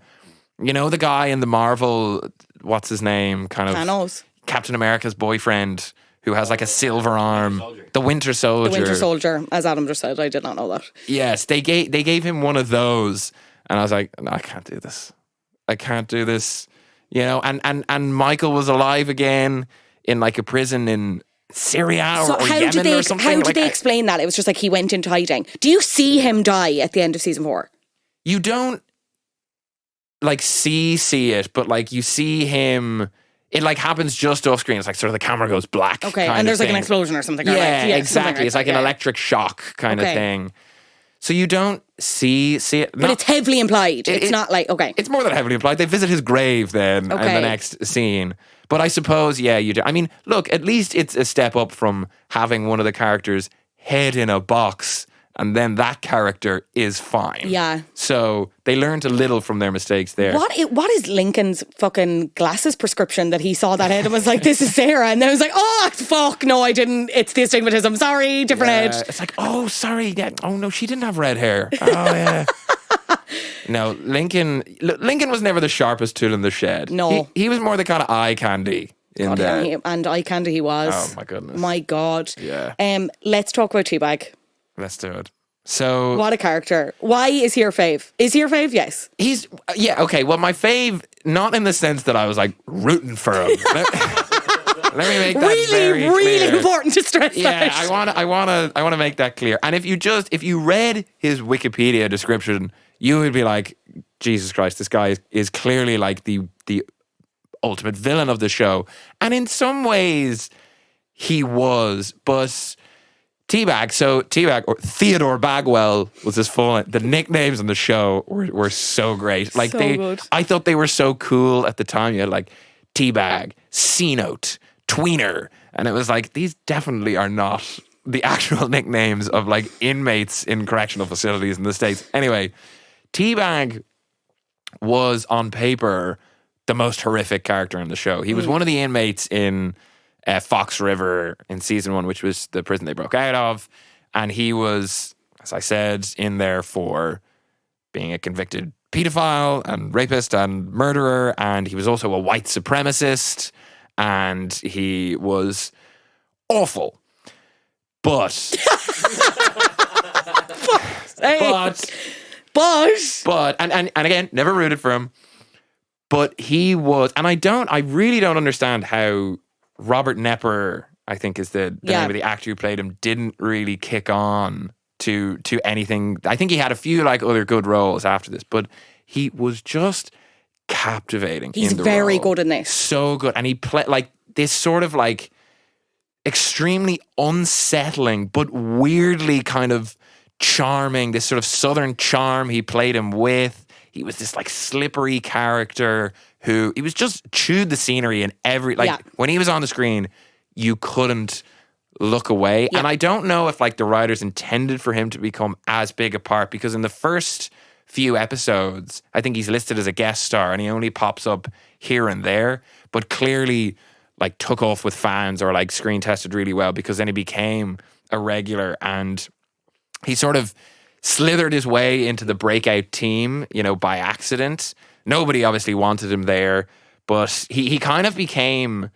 you know, the guy in the Marvel, what's his name? Kind of Thanos. Captain America's boyfriend who has like a silver arm. The Winter Soldier. The Winter Soldier, as Adam just said. I did not know that. Yes, they gave him one of those. And I was like, no, I can't do this. I can't do this. You know, and Michael was alive again in like a prison in Syria or Yemen or something. How did they explain that? It was just like he went into hiding. Do you see him die at the end of season 4? You don't like see it, but like you see him. It like happens just off screen. It's like sort of the camera goes black. Okay, and there's like an explosion or something. Yeah, exactly. It's like an electric shock kind of thing. So you don't see it. But it's heavily implied. It's not like, okay. It's more than heavily implied. They visit his grave then in the next scene. But I suppose, yeah, you do. I mean, look, at least it's a step up from having one of the characters' head in a box and then that character is fine. Yeah. So they learned a little from their mistakes there. What is Lincoln's fucking glasses prescription that he saw that head and was like, this is Sarah? And then was like, oh, fuck, no, I didn't. It's the astigmatism. Sorry, different head. It's like, oh, sorry. Yeah. Oh, no, she didn't have red hair. Oh, yeah. No, Lincoln was never the sharpest tool in the shed. No. He was more the kind of eye candy. And eye candy he was. Oh, my goodness. My God. Yeah. Let's talk about Teabag. Let's do it. So, what a character. Why is he your fave? Is he your fave? Yes. He's, yeah, okay. Well, my fave, not in the sense that I was like rooting for him. Let me make that very clear. Really important to stress that. Yeah, I want to make that clear. And if you read his Wikipedia description, you would be like, Jesus Christ, this guy is clearly like the ultimate villain of the show. And in some ways, he was, but Teabag, or Theodore Bagwell was his full name. The nicknames on the show were so great. Like good. I thought they were so cool at the time. You had like Teabag, C-Note, Tweener. And it was like, these definitely are not the actual nicknames of like inmates in correctional facilities in the States. Anyway, Teabag was on paper the most horrific character in the show. He was one of the inmates in Fox River in season 1, which was the prison they broke out of. And he was, as I said, in there for being a convicted pedophile and rapist and murderer, and he was also a white supremacist, and he was awful. But and again, never rooted for him. But he was, and I really don't understand how Robert Nepper, I think is the name of the actor who played him, didn't really kick on to anything. I think he had a few like other good roles after this, but he was just captivating. He's very good in this. So good. And he played like this sort of like extremely unsettling, but weirdly kind of charming, this sort of southern charm he played him with. He was this like slippery character who he was just chewed the scenery in every when he was on the screen, you couldn't look away. And I don't know if like the writers intended for him to become as big a part, because in the first few episodes, I think he's listed as a guest star and he only pops up here and there, but clearly like took off with fans or like screen tested really well, because then he became a regular and he sort of slithered his way into the breakout team, you know, by accident. Nobody obviously wanted him there, but he kind of became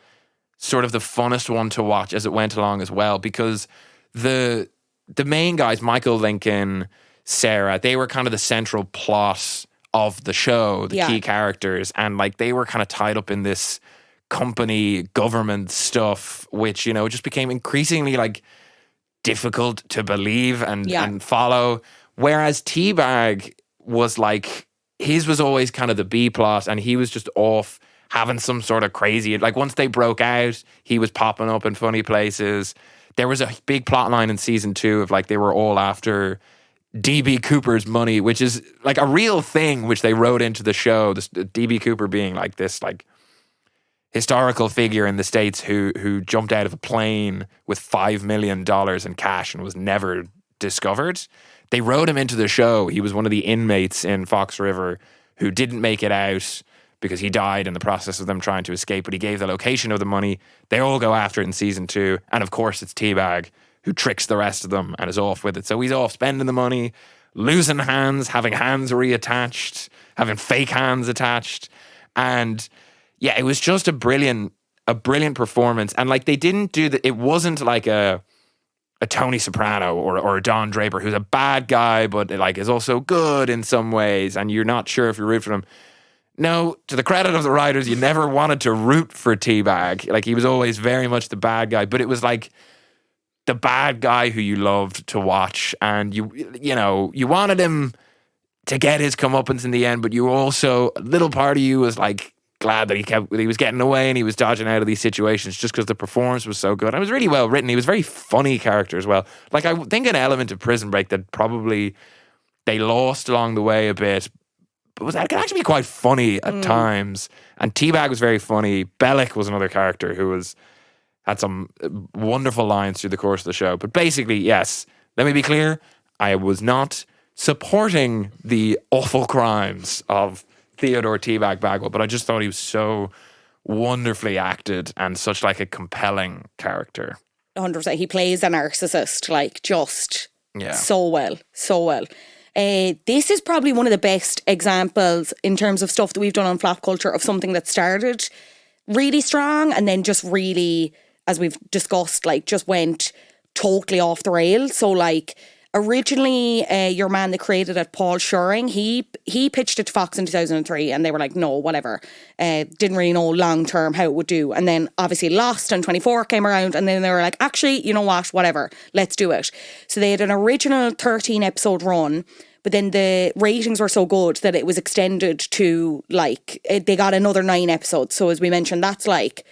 sort of the funnest one to watch as it went along as well, because the main guys, Michael Lincoln, Sarah, they were kind of the central plot of the show, the key characters, and like they were kind of tied up in this company government stuff, which, you know, just became increasingly like difficult to believe and follow. Whereas T-Bag was like, his was always kind of the B plot, and he was just off having some sort of crazy, like once they broke out, he was popping up in funny places. There was a big plot line in season 2 of like they were all after DB Cooper's money, which is like a real thing which they wrote into the show. This DB Cooper being like this like historical figure in the States who jumped out of a plane with $5 million in cash and was never discovered. They wrote him into the show. He was one of the inmates in Fox River who didn't make it out because he died in the process of them trying to escape, but he gave the location of the money. They all go after it in season 2. And of course it's T-Bag who tricks the rest of them and is off with it. So he's off spending the money, losing hands, having hands reattached, having fake hands attached. And yeah, it was just a brilliant performance. And like they didn't do that. It wasn't like a Tony Soprano or a Don Draper who's a bad guy, but like is also good in some ways. And you're not sure if you root for him. No, to the credit of the writers, you never wanted to root for T-Bag. Like he was always very much the bad guy, but it was like the bad guy who you loved to watch, and you wanted him to get his comeuppance in the end, but you were also, a little part of you was like glad that he was getting away and he was dodging out of these situations just because the performance was so good. And it was really well written. He was a very funny character as well. Like I think an element of Prison Break that probably they lost along the way a bit, but that could actually be quite funny at times. And T-Bag was very funny. Bellick was another character who had some wonderful lines through the course of the show. But basically, yes, let me be clear, I was not supporting the awful crimes of Theodore T-Bag Bagwell, but I just thought he was so wonderfully acted and such like a compelling character. 100%. He plays a narcissist, like just so well, so well. This is probably one of the best examples in terms of stuff that we've done on Flop Culture of something that started really strong and then just really, as we've discussed, like just went totally off the rails. So like originally your man that created it, Paul Shuring, he pitched it to Fox in 2003 and they were like, no, whatever. Didn't really know long term how it would do. And then obviously Lost and 24 came around and then they were like, actually, you know what, whatever, let's do it. So they had an original 13 episode run, but then the ratings were so good that it was extended to like, they got another 9 episodes. So as we mentioned, that's like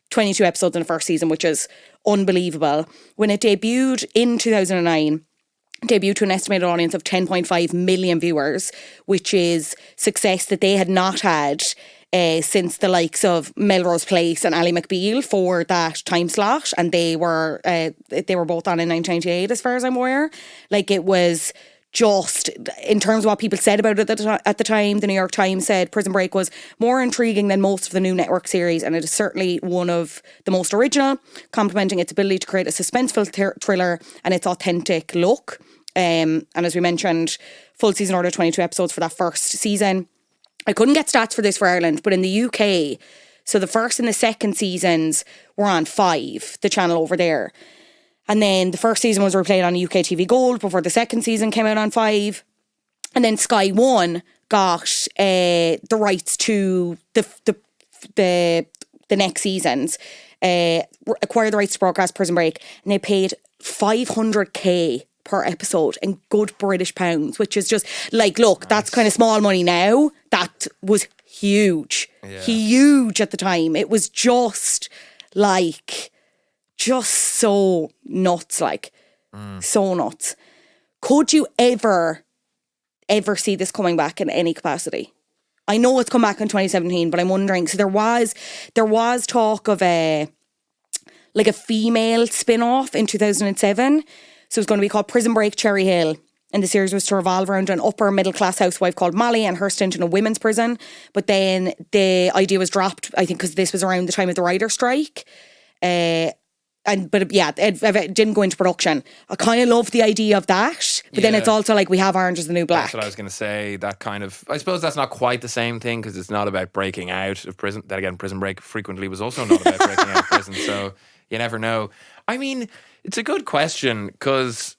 22 episodes in the first season, which is unbelievable. When it debuted in 2009, debuted to an estimated audience of 10.5 million viewers, which is success that they had not had since the likes of Melrose Place and Ally McBeal for that time slot. And they were both on in 1998 as far as I'm aware. Like it was just, in terms of what people said about it at the time, the New York Times said Prison Break was more intriguing than most of the new network series, and it is certainly one of the most original, complementing its ability to create a suspenseful thriller and its authentic look. And as we mentioned, full season order, 22 episodes for that first season. I couldn't get stats for this for Ireland, but in the UK, so the first and the second seasons were on 5, the channel over there. And then the first season was replayed on UK TV Gold before the second season came out on 5. And then Sky One got the rights to the next seasons, acquired the rights to broadcast Prison Break, and they paid 500k per episode in good British pounds, which is just like, look, nice. That's kind of small money now. That was huge. Yeah. Huge at the time. It was just so nuts, so nuts. Could you ever see this coming back in any capacity? I know it's come back in 2017, but I'm wondering, so there was talk of a female spin-off in 2007. So it was going to be called Prison Break Cherry Hill. And the series was to revolve around an upper middle class housewife called Millie and her stint in a women's prison. But then the idea was dropped, I think, because this was around the time of the writer's strike. But it didn't go into production. I kind of love the idea of that. But then it's also like we have Orange is the New Black. That's what I was going to say. That kind of, I suppose that's not quite the same thing because it's not about breaking out of prison. Then again, Prison Break frequently was also not about breaking out of prison. So you never know. I mean, it's a good question because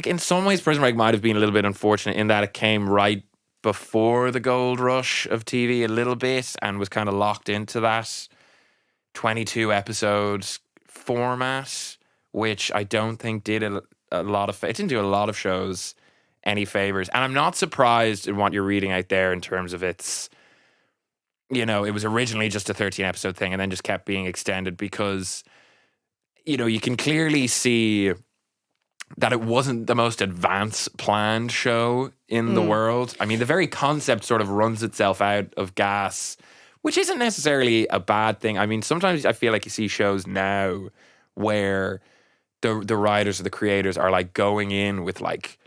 in some ways Prison Break might have been a little bit unfortunate in that it came right before the gold rush of TV a little bit and was kind of locked into that 22 episodes format, which I don't think did a lot of, it didn't do a lot of shows any favors. And I'm not surprised in what you're reading out there in terms of its, it was originally just a 13 episode thing and then just kept being extended because, you can clearly see that it wasn't the most advanced planned show in the world. I mean, the very concept sort of runs itself out of gas, which isn't necessarily a bad thing. I mean, sometimes I feel like you see shows now where the writers or the creators are like going in with like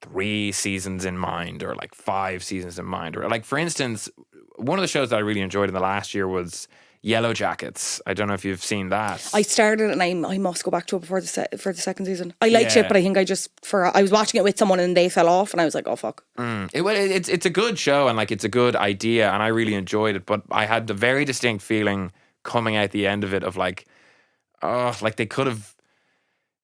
3 seasons in mind or like 5 seasons in mind. Or like, for instance, one of the shows that I really enjoyed in the last year was Yellow Jackets. I don't know if you've seen that. I started and I must go back to it for the second season. I liked it, but I think I was watching it with someone and they fell off and I was like, oh fuck. It's a good show and like it's a good idea and I really enjoyed it, but I had the very distinct feeling coming out the end of it of like, they could have,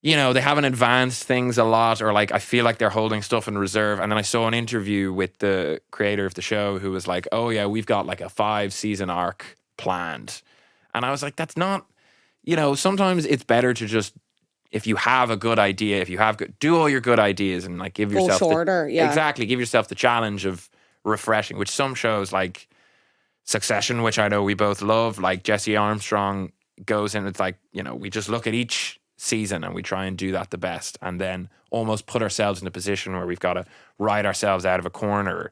they haven't advanced things a lot or like I feel like they're holding stuff in reserve. And then I saw an interview with the creator of the show who was like, oh yeah, we've got like a 5-season arc planned. And I was like, that's not, sometimes it's better to just, if you have a good idea, do all your good ideas and like give yourself exactly, give yourself the challenge of refreshing, which some shows like Succession, which I know we both love, like Jesse Armstrong goes in, it's like, we just look at each season and we try and do that the best and then almost put ourselves in a position where we've got to write ourselves out of a corner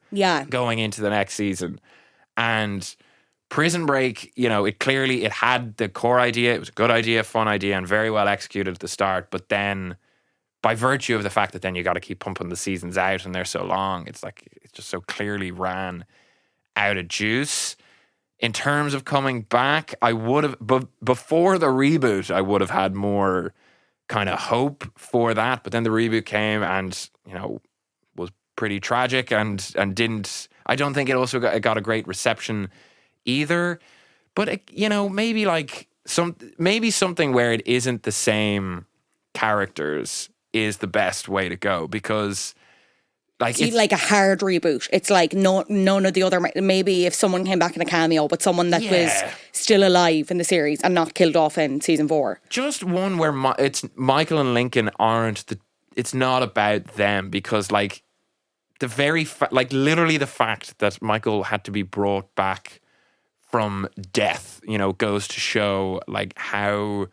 going into the next season. And Prison Break, it had the core idea. It was a good idea, fun idea, and very well executed at the start. But then, by virtue of the fact that then you got to keep pumping the seasons out and they're so long, it's like it just so clearly ran out of juice. In terms of coming back, I would have, before the reboot, I would have had more kind of hope for that. But then the reboot came and, was pretty tragic and didn't, I don't think it also got a great reception either, but maybe like maybe something where it isn't the same characters is the best way to go because like it's like a hard reboot. It's like none of the other, maybe if someone came back in a cameo, but someone that was still alive in the series and not killed off in season 4. Just one where it's Michael and Lincoln aren't it's not about them because like the very literally the fact that Michael had to be brought back from death, goes to show like how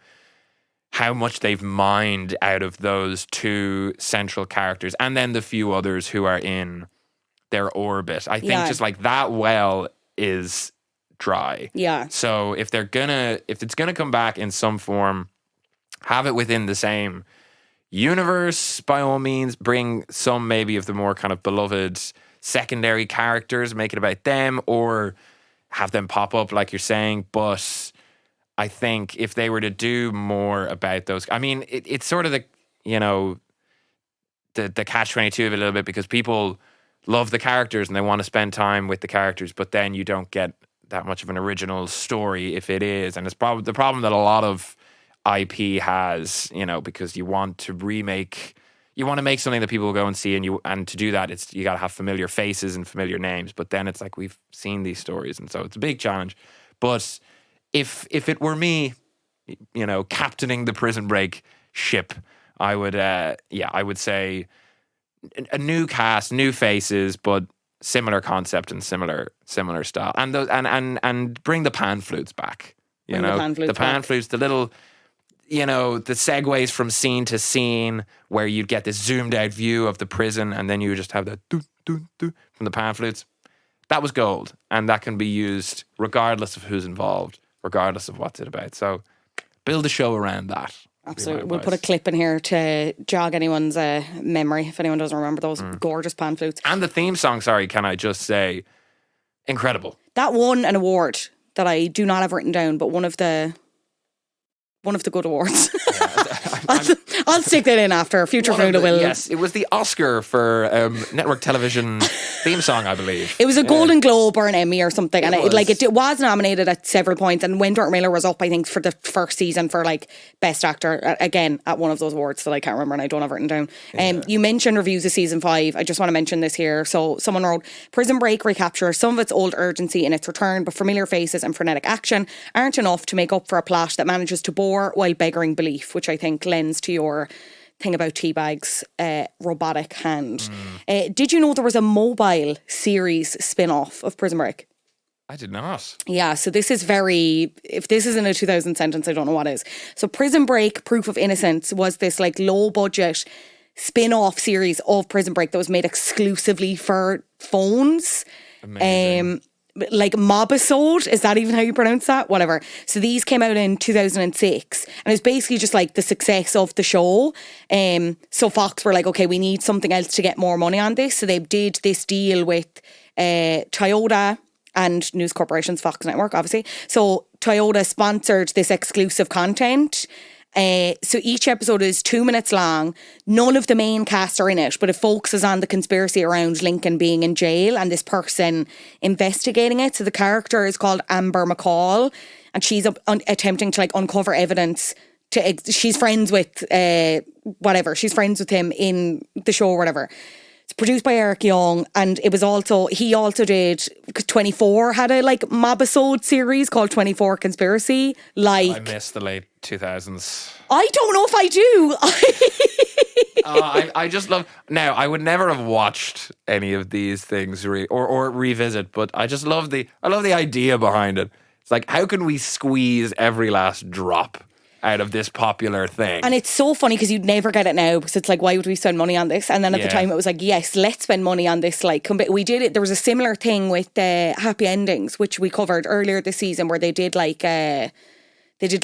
much they've mined out of those 2 central characters and then the few others who are in their orbit. I think just like that well is dry. Yeah. So if it's gonna come back in some form, have it within the same universe by all means, bring some maybe of the more kind of beloved secondary characters, make it about them, or have them pop up like you're saying. But I think if they were to do more about those, I mean, it's sort of the, the catch-22 of it a little bit, because people love the characters and they want to spend time with the characters, but then you don't get that much of an original story if it is. And it's probably the problem that a lot of IP has, you know, because you want to make something that people will go and see, and to do that, you got to have familiar faces and familiar names. But then it's like, we've seen these stories, and so it's a big challenge. But if it were me, you know, captaining the Prison Break ship, I would say a new cast, new faces, but similar concept and similar style, and bring the pan flutes back. You know, the pan flutes, the little, you know, the segues from scene to scene where you'd get this zoomed out view of the prison, and then you just have that doo doo doo from the pan flutes. That was gold, and that can be used regardless of who's involved, regardless of what's it about. So build a show around that. Absolutely. We'll put a clip in here to jog anyone's memory if anyone doesn't remember those gorgeous pan flutes. And the theme song, sorry, can I just say, incredible. That won an award that I do not have written down, but one of the good awards. Yeah, I'll stick that in after. Future Fionnuala will. Yes, it was the Oscar for network television theme song, I believe. It was a Golden Globe or an Emmy or something, and it was nominated at several points. And Wentworth Miller was up, I think, for the first season for like Best Actor again at one of those awards that I can't remember and I don't have written down. You mentioned reviews of season 5. I just want to mention this here. So someone wrote, Prison Break recaptures some of its old urgency in its return, but familiar faces and frenetic action aren't enough to make up for a plot that manages to bore while beggaring belief, which I think lends to your thing about Teabag's robotic hand. Did you know there was a mobile series spin-off of Prison Break? I did not. Yeah, so this is if this isn't a 2000 sentence, I don't know what is. So Prison Break, Proof of Innocence was this like low budget spin-off series of Prison Break that was made exclusively for phones. Amazing. Like Mobisode, is that even how you pronounce that? Whatever. So these came out in 2006, and it was basically just like the success of the show. So Fox were like, okay, we need something else to get more money on this. So they did this deal with Toyota and News Corporation's Fox Network, obviously. So Toyota sponsored this exclusive content. So each episode is 2 minutes long. None of the main cast are in it, but it focuses on the conspiracy around Lincoln being in jail and this person investigating it. So the character is called Amber McCall, and she's attempting to like uncover evidence. She's friends with she's friends with him in the show or whatever. It's produced by Eric Young, and he also did, 24 had a like mobisode series called 24 Conspiracy. Like, I missed the late 2000s. I don't know if I do. I just love. Now, I would never have watched any of these things or revisit, but I just love the idea behind it. It's like, how can we squeeze every last drop out of this popular thing? And it's so funny because you'd never get it now, because it's like, why would we spend money on this? And then at the time it was like, yes, let's spend money on this. Like, we did it. There was a similar thing with Happy Endings, which we covered earlier this season, where they did like they were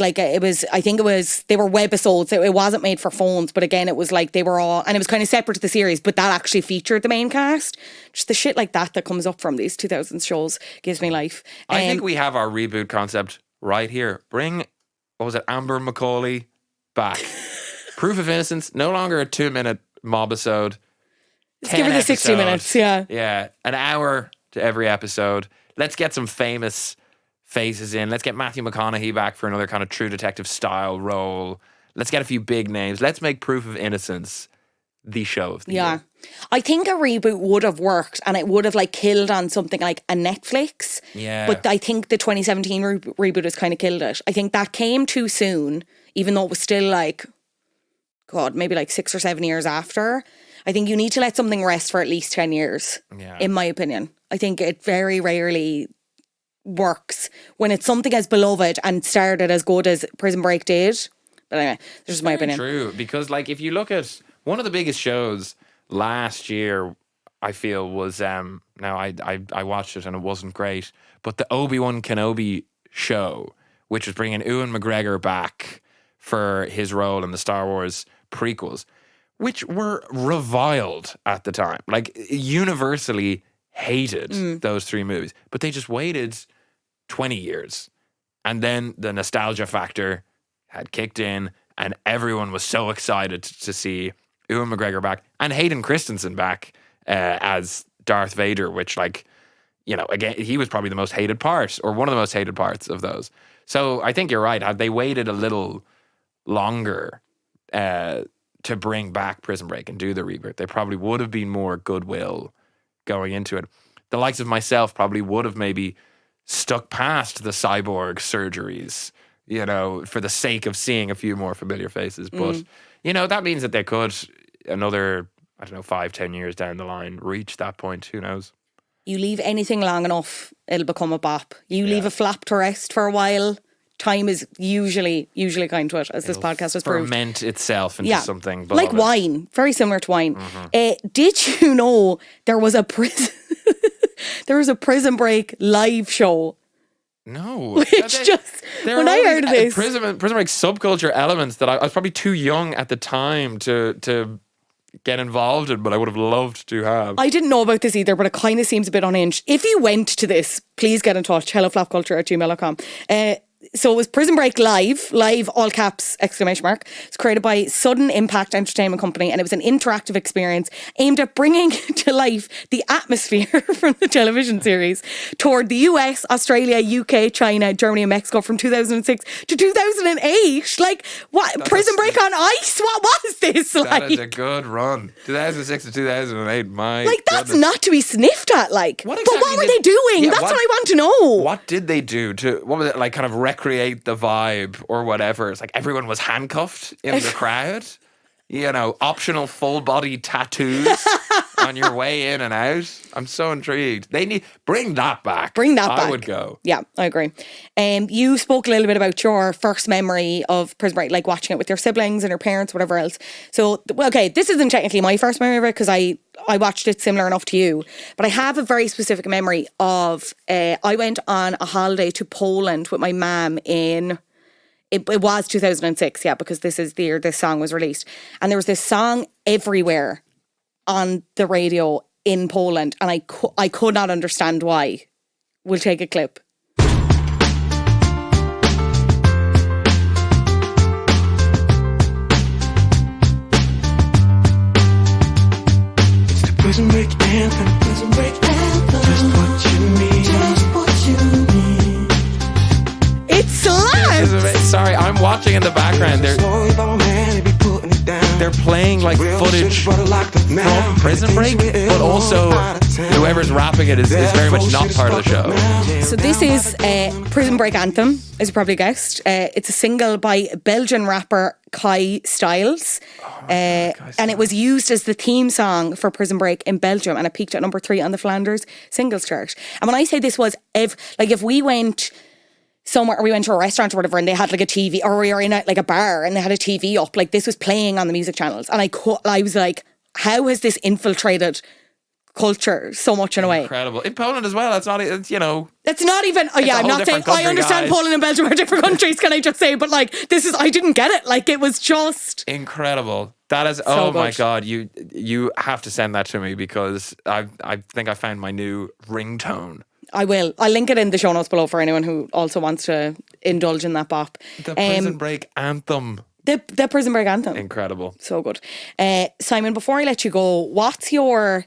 webisodes. It wasn't made for phones, but again, it was like they were all, and it was kind of separate to the series, but that actually featured the main cast. Just the shit like that comes up from these 2000s shows gives me life. I think we have our reboot concept right here. Bring, what was it, Amber Macaulay back. Proof of Innocence, no longer a 2-minute mobisode. Let's give her the 60 minutes, yeah. Yeah, an hour to every episode. Let's get some famous faces in. Let's get Matthew McConaughey back for another kind of True Detective style role. Let's get a few big names. Let's make Proof of Innocence the show of the year. I think a reboot would have worked, and it would have like killed on something like a Netflix. Yeah. But I think the 2017 reboot has kind of killed it. I think that came too soon, even though it was still like, God, maybe like 6 or 7 years after. I think you need to let something rest for at least 10 years, in my opinion. I think it very rarely works when it's something as beloved and started as good as Prison Break did. But anyway, this is my opinion. True, because like if you look at one of the biggest shows last year, I feel was now I watched it and it wasn't great, but the Obi-Wan Kenobi show, which was bringing Ewan McGregor back for his role in the Star Wars prequels, which were reviled at the time, like universally hated those 3 movies, but they just waited 20 years, and then the nostalgia factor had kicked in, and everyone was so excited to see Ewan McGregor back, and Hayden Christensen back as Darth Vader, which, like, you know, again, he was probably the most hated part, or one of the most hated parts of those. So I think you're right. Had they waited a little longer to bring back Prison Break and do the reboot, there probably would have been more goodwill going into it. The likes of myself probably would have maybe stuck past the cyborg surgeries, you know, for the sake of seeing a few more familiar faces. But, you know, that means that they could, another, I don't know, 5-10 years down the line, reach that point. Who knows? You leave anything long enough, it'll become a bop. You leave a flap to rest for a while, time is usually kind to it, as this podcast has proved. Ferment itself into something beloved. Like wine, very similar to wine. Did you know there was a prison Break live show? No. Which when I heard of this, Prison Break subculture elements that I was probably too young at the time to get involved in, but I would have loved to have. I didn't know about this either, but it kind of seems a bit unhinged. If you went to this, please get in touch. helloflapculture@gmail.com. So it was Prison Break live, all caps, ! It's created by Sudden Impact Entertainment Company, and it was an interactive experience aimed at bringing to life the atmosphere from the television series toward the US, Australia, UK, China, Germany and Mexico from 2006 to 2008. Like, what? Prison Break on ice? What was this like? That is a good run. 2006 to 2008, Like, that's not to be sniffed at, like. What but what were they doing? Yeah, that's what I want to know. What did they do to, what was it, like, kind of recreate the vibe or whatever? It's like everyone was handcuffed in the crowd. You know, optional full body tattoos on your way in and out. I'm so intrigued. Bring that back. Bring that back. I would go. Yeah, I agree. You spoke a little bit about your first memory of Prison Break, like watching it with your siblings and your parents, whatever else. So, okay, this isn't technically my first memory of it because I watched it similar enough to you, but I have a very specific memory of I went on a holiday to Poland with my mum in. It was 2006, yeah, because this is the year this song was released. And there was this song everywhere on the radio in Poland, and I could not understand why. We'll take a clip. It's the Prison Break anthem. Prison Break anthem. Just what you need. Just what you need. It slaps! Sorry, I'm watching in the background. They're playing like footage from Prison Break, but also whoever's rapping it is very much not part of the show. So this is Prison Break Anthem, as you probably guessed. It's a single by Belgian rapper Kai Styles. And it was used as the theme song for Prison Break in Belgium, and it peaked at number 3 on the Flanders singles chart. And when I say this was, if we went somewhere, or we went to a restaurant or whatever, and they had like a TV, or we were in a bar and they had a TV up, like this was playing on the music channels, and I was like, how has this infiltrated culture so much in a way? Incredible. In Poland as well. It's not, you know. It's not even, I'm not saying, I understand Poland and Belgium are different countries, can I just say, but like, I didn't get it. Like, it was just incredible. That is, oh my God, you have to send that to me, because I think I found my new ringtone. I will. I'll link it in the show notes below for anyone who also wants to indulge in that bop. The Prison Break anthem. The Prison Break anthem. Incredible. So good. Simon, before I let you go, what's your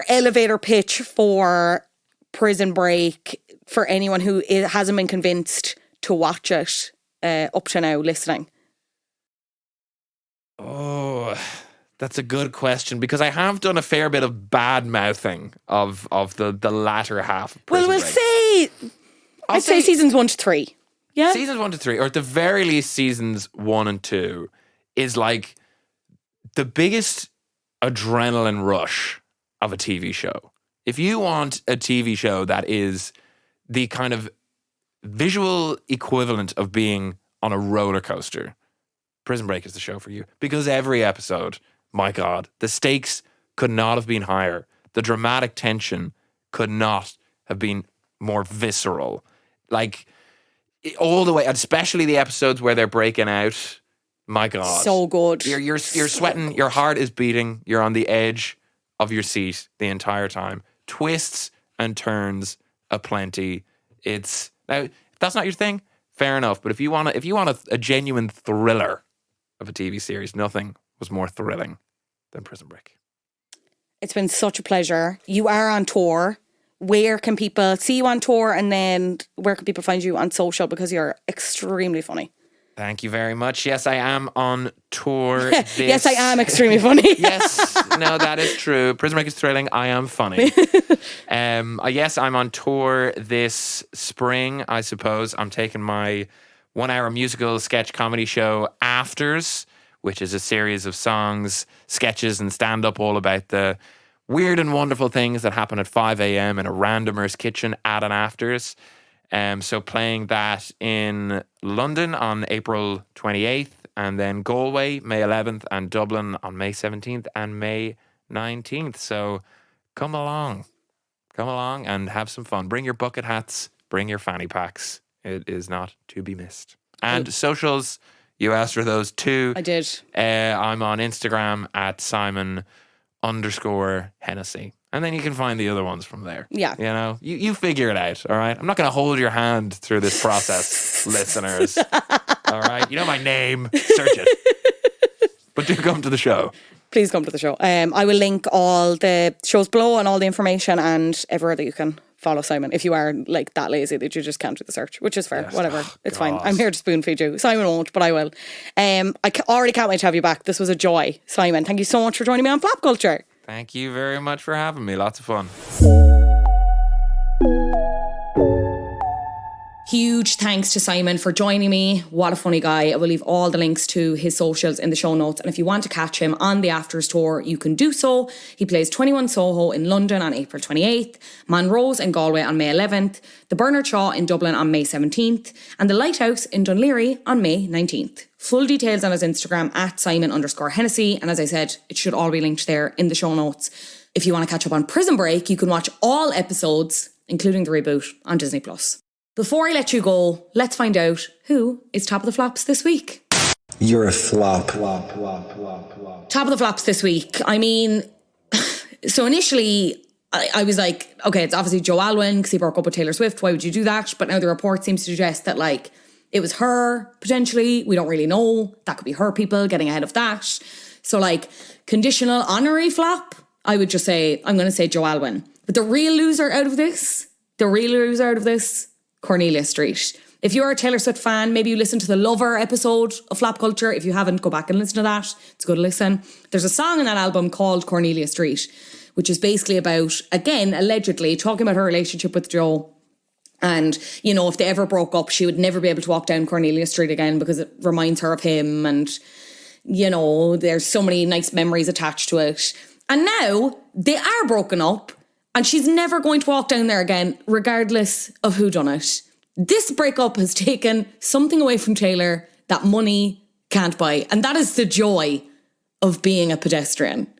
elevator pitch for Prison Break for anyone who hasn't been convinced to watch it up to now listening? Oh, that's a good question, because I have done a fair bit of bad mouthing of the latter half of Prison Break. I'd say seasons 1 to 3. Yeah? Seasons 1 to 3, or at the very least seasons 1 and 2, is like the biggest adrenaline rush of a TV show. If you want a TV show that is the kind of visual equivalent of being on a roller coaster, Prison Break is the show for you. Because every episode, my God, the stakes could not have been higher. The dramatic tension could not have been more visceral. Like, all the way, especially the episodes where they're breaking out. My God. So good. You're sweating, your heart is beating, you're on the edge of your seat the entire time. Twists and turns aplenty. Now, if that's not your thing, fair enough. But if you want a genuine thriller of a TV series, nothing was more thrilling than Prison Break. It's been such a pleasure. You are on tour. Where can people see you on tour, and then where can people find you on social, because you're extremely funny? Thank you very much. Yes, I am on tour. Yes, I am extremely funny. Yes, no, that is true. Prison Break is thrilling. I am funny. Yes, I'm on tour this spring, I suppose. I'm taking my 1-hour musical sketch comedy show Afters, which is a series of songs, sketches, and stand-up all about the weird and wonderful things that happen at 5 a.m. in a randomer's kitchen at an Afters. So playing that in London on April 28th, and then Galway, May 11th, and Dublin on May 17th and May 19th. So come along and have some fun. Bring your bucket hats, bring your fanny packs. It is not to be missed. And socials, you asked for those too. I did. I'm on Instagram at Simon_Hennessy. And then you can find the other ones from there. Yeah. You know, you figure it out, all right? I'm not going to hold your hand through this process, listeners. All right? You know my name. Search it. But do come to the show. Please come to the show. I will link all the shows below and all the information and everywhere that you can follow Simon, if you are like that lazy that you just can't do the search, which is fair. Yes. Whatever. It's God. fine. I'm here to spoon feed you. Simon won't, but I will. Already can't wait to have you back. This was a joy. Simon, thank you so much for joining me on Flap Culture. Thank you very much for having me. Lots of fun. Huge thanks to Simon for joining me. What a funny guy. I will leave all the links to his socials in the show notes. And if you want to catch him on the Afters tour, you can do so. He plays 21 Soho in London on April 28th, Monrose in Galway on May 11th, the Bernard Shaw in Dublin on May 17th, and the Lighthouse in Dunleary on May 19th. Full details on his Instagram at Simon_Hennessy. And as I said, it should all be linked there in the show notes. If you want to catch up on Prison Break, you can watch all episodes, including the reboot, on Disney+. Before I let you go, let's find out who is Top of the Flops this week. You're a flop. Top of the Flops this week. I mean, so initially I was like, okay, it's obviously Joe Alwyn because he broke up with Taylor Swift. Why would you do that? But now the report seems to suggest that like it was her potentially. We don't really know. That could be her people getting ahead of that. So like conditional honorary flop, I would just say, I'm going to say Joe Alwyn. But the real loser out of this, Cornelia Street. If you're a Taylor Swift fan, maybe you listen to the Lover episode of Flap Culture. If you haven't, go back and listen to that. It's a good listen. There's a song in that album called Cornelia Street, which is basically about, again, allegedly, talking about her relationship with Joe. And, you know, if they ever broke up, she would never be able to walk down Cornelia Street again because it reminds her of him. And, you know, there's so many nice memories attached to it. And now they are broken up. And she's never going to walk down there again, regardless of who done it. This breakup has taken something away from Taylor that money can't buy. And that is the joy of being a pedestrian.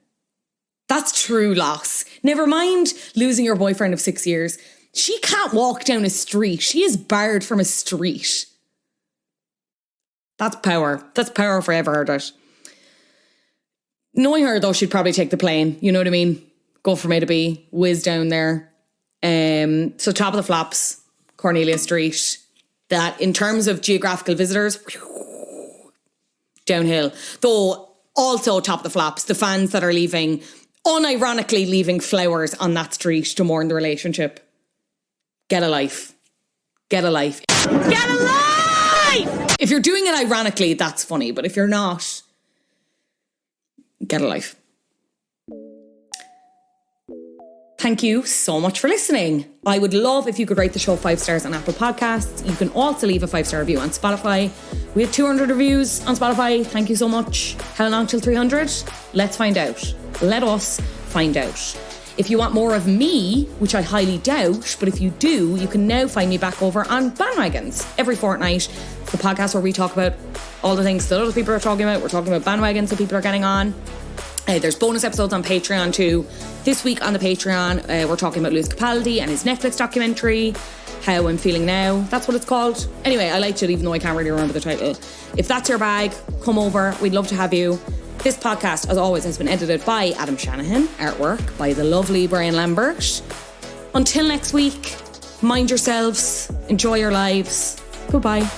That's true loss. Never mind losing your boyfriend of 6 years. She can't walk down a street. She is barred from a street. That's power. That's power if I ever heard it. Knowing her, though, she'd probably take the plane. You know what I mean? Go from A to B, whiz down there. So top of the flops, Cornelia Street. That in terms of geographical visitors, downhill. Though also top of the flops, the fans that are leaving, unironically leaving flowers on that street to mourn the relationship. Get a life. Get a life. Get a life! If you're doing it ironically, that's funny. But if you're not, get a life. Thank you so much for listening. I would love if you could rate the show 5 stars on Apple Podcasts. You can also leave a 5-star review on Spotify. We have 200 reviews on Spotify. Thank you so much. How long till 300? Let's find out. Let us find out. If you want more of me, which I highly doubt, but if you do, you can now find me back over on Bandwagons every fortnight. It's the podcast where we talk about all the things that other people are talking about. We're talking about bandwagons that people are getting on. There's bonus episodes on Patreon too. This week on the Patreon, we're talking about Lewis Capaldi and his Netflix documentary, How I'm Feeling Now. That's what it's called. Anyway, I liked it even though I can't really remember the title. If that's your bag, come over. We'd love to have you. This podcast, as always, has been edited by Adam Shanahan, artwork by the lovely Brian Lambert. Until next week, mind yourselves, enjoy your lives. Goodbye.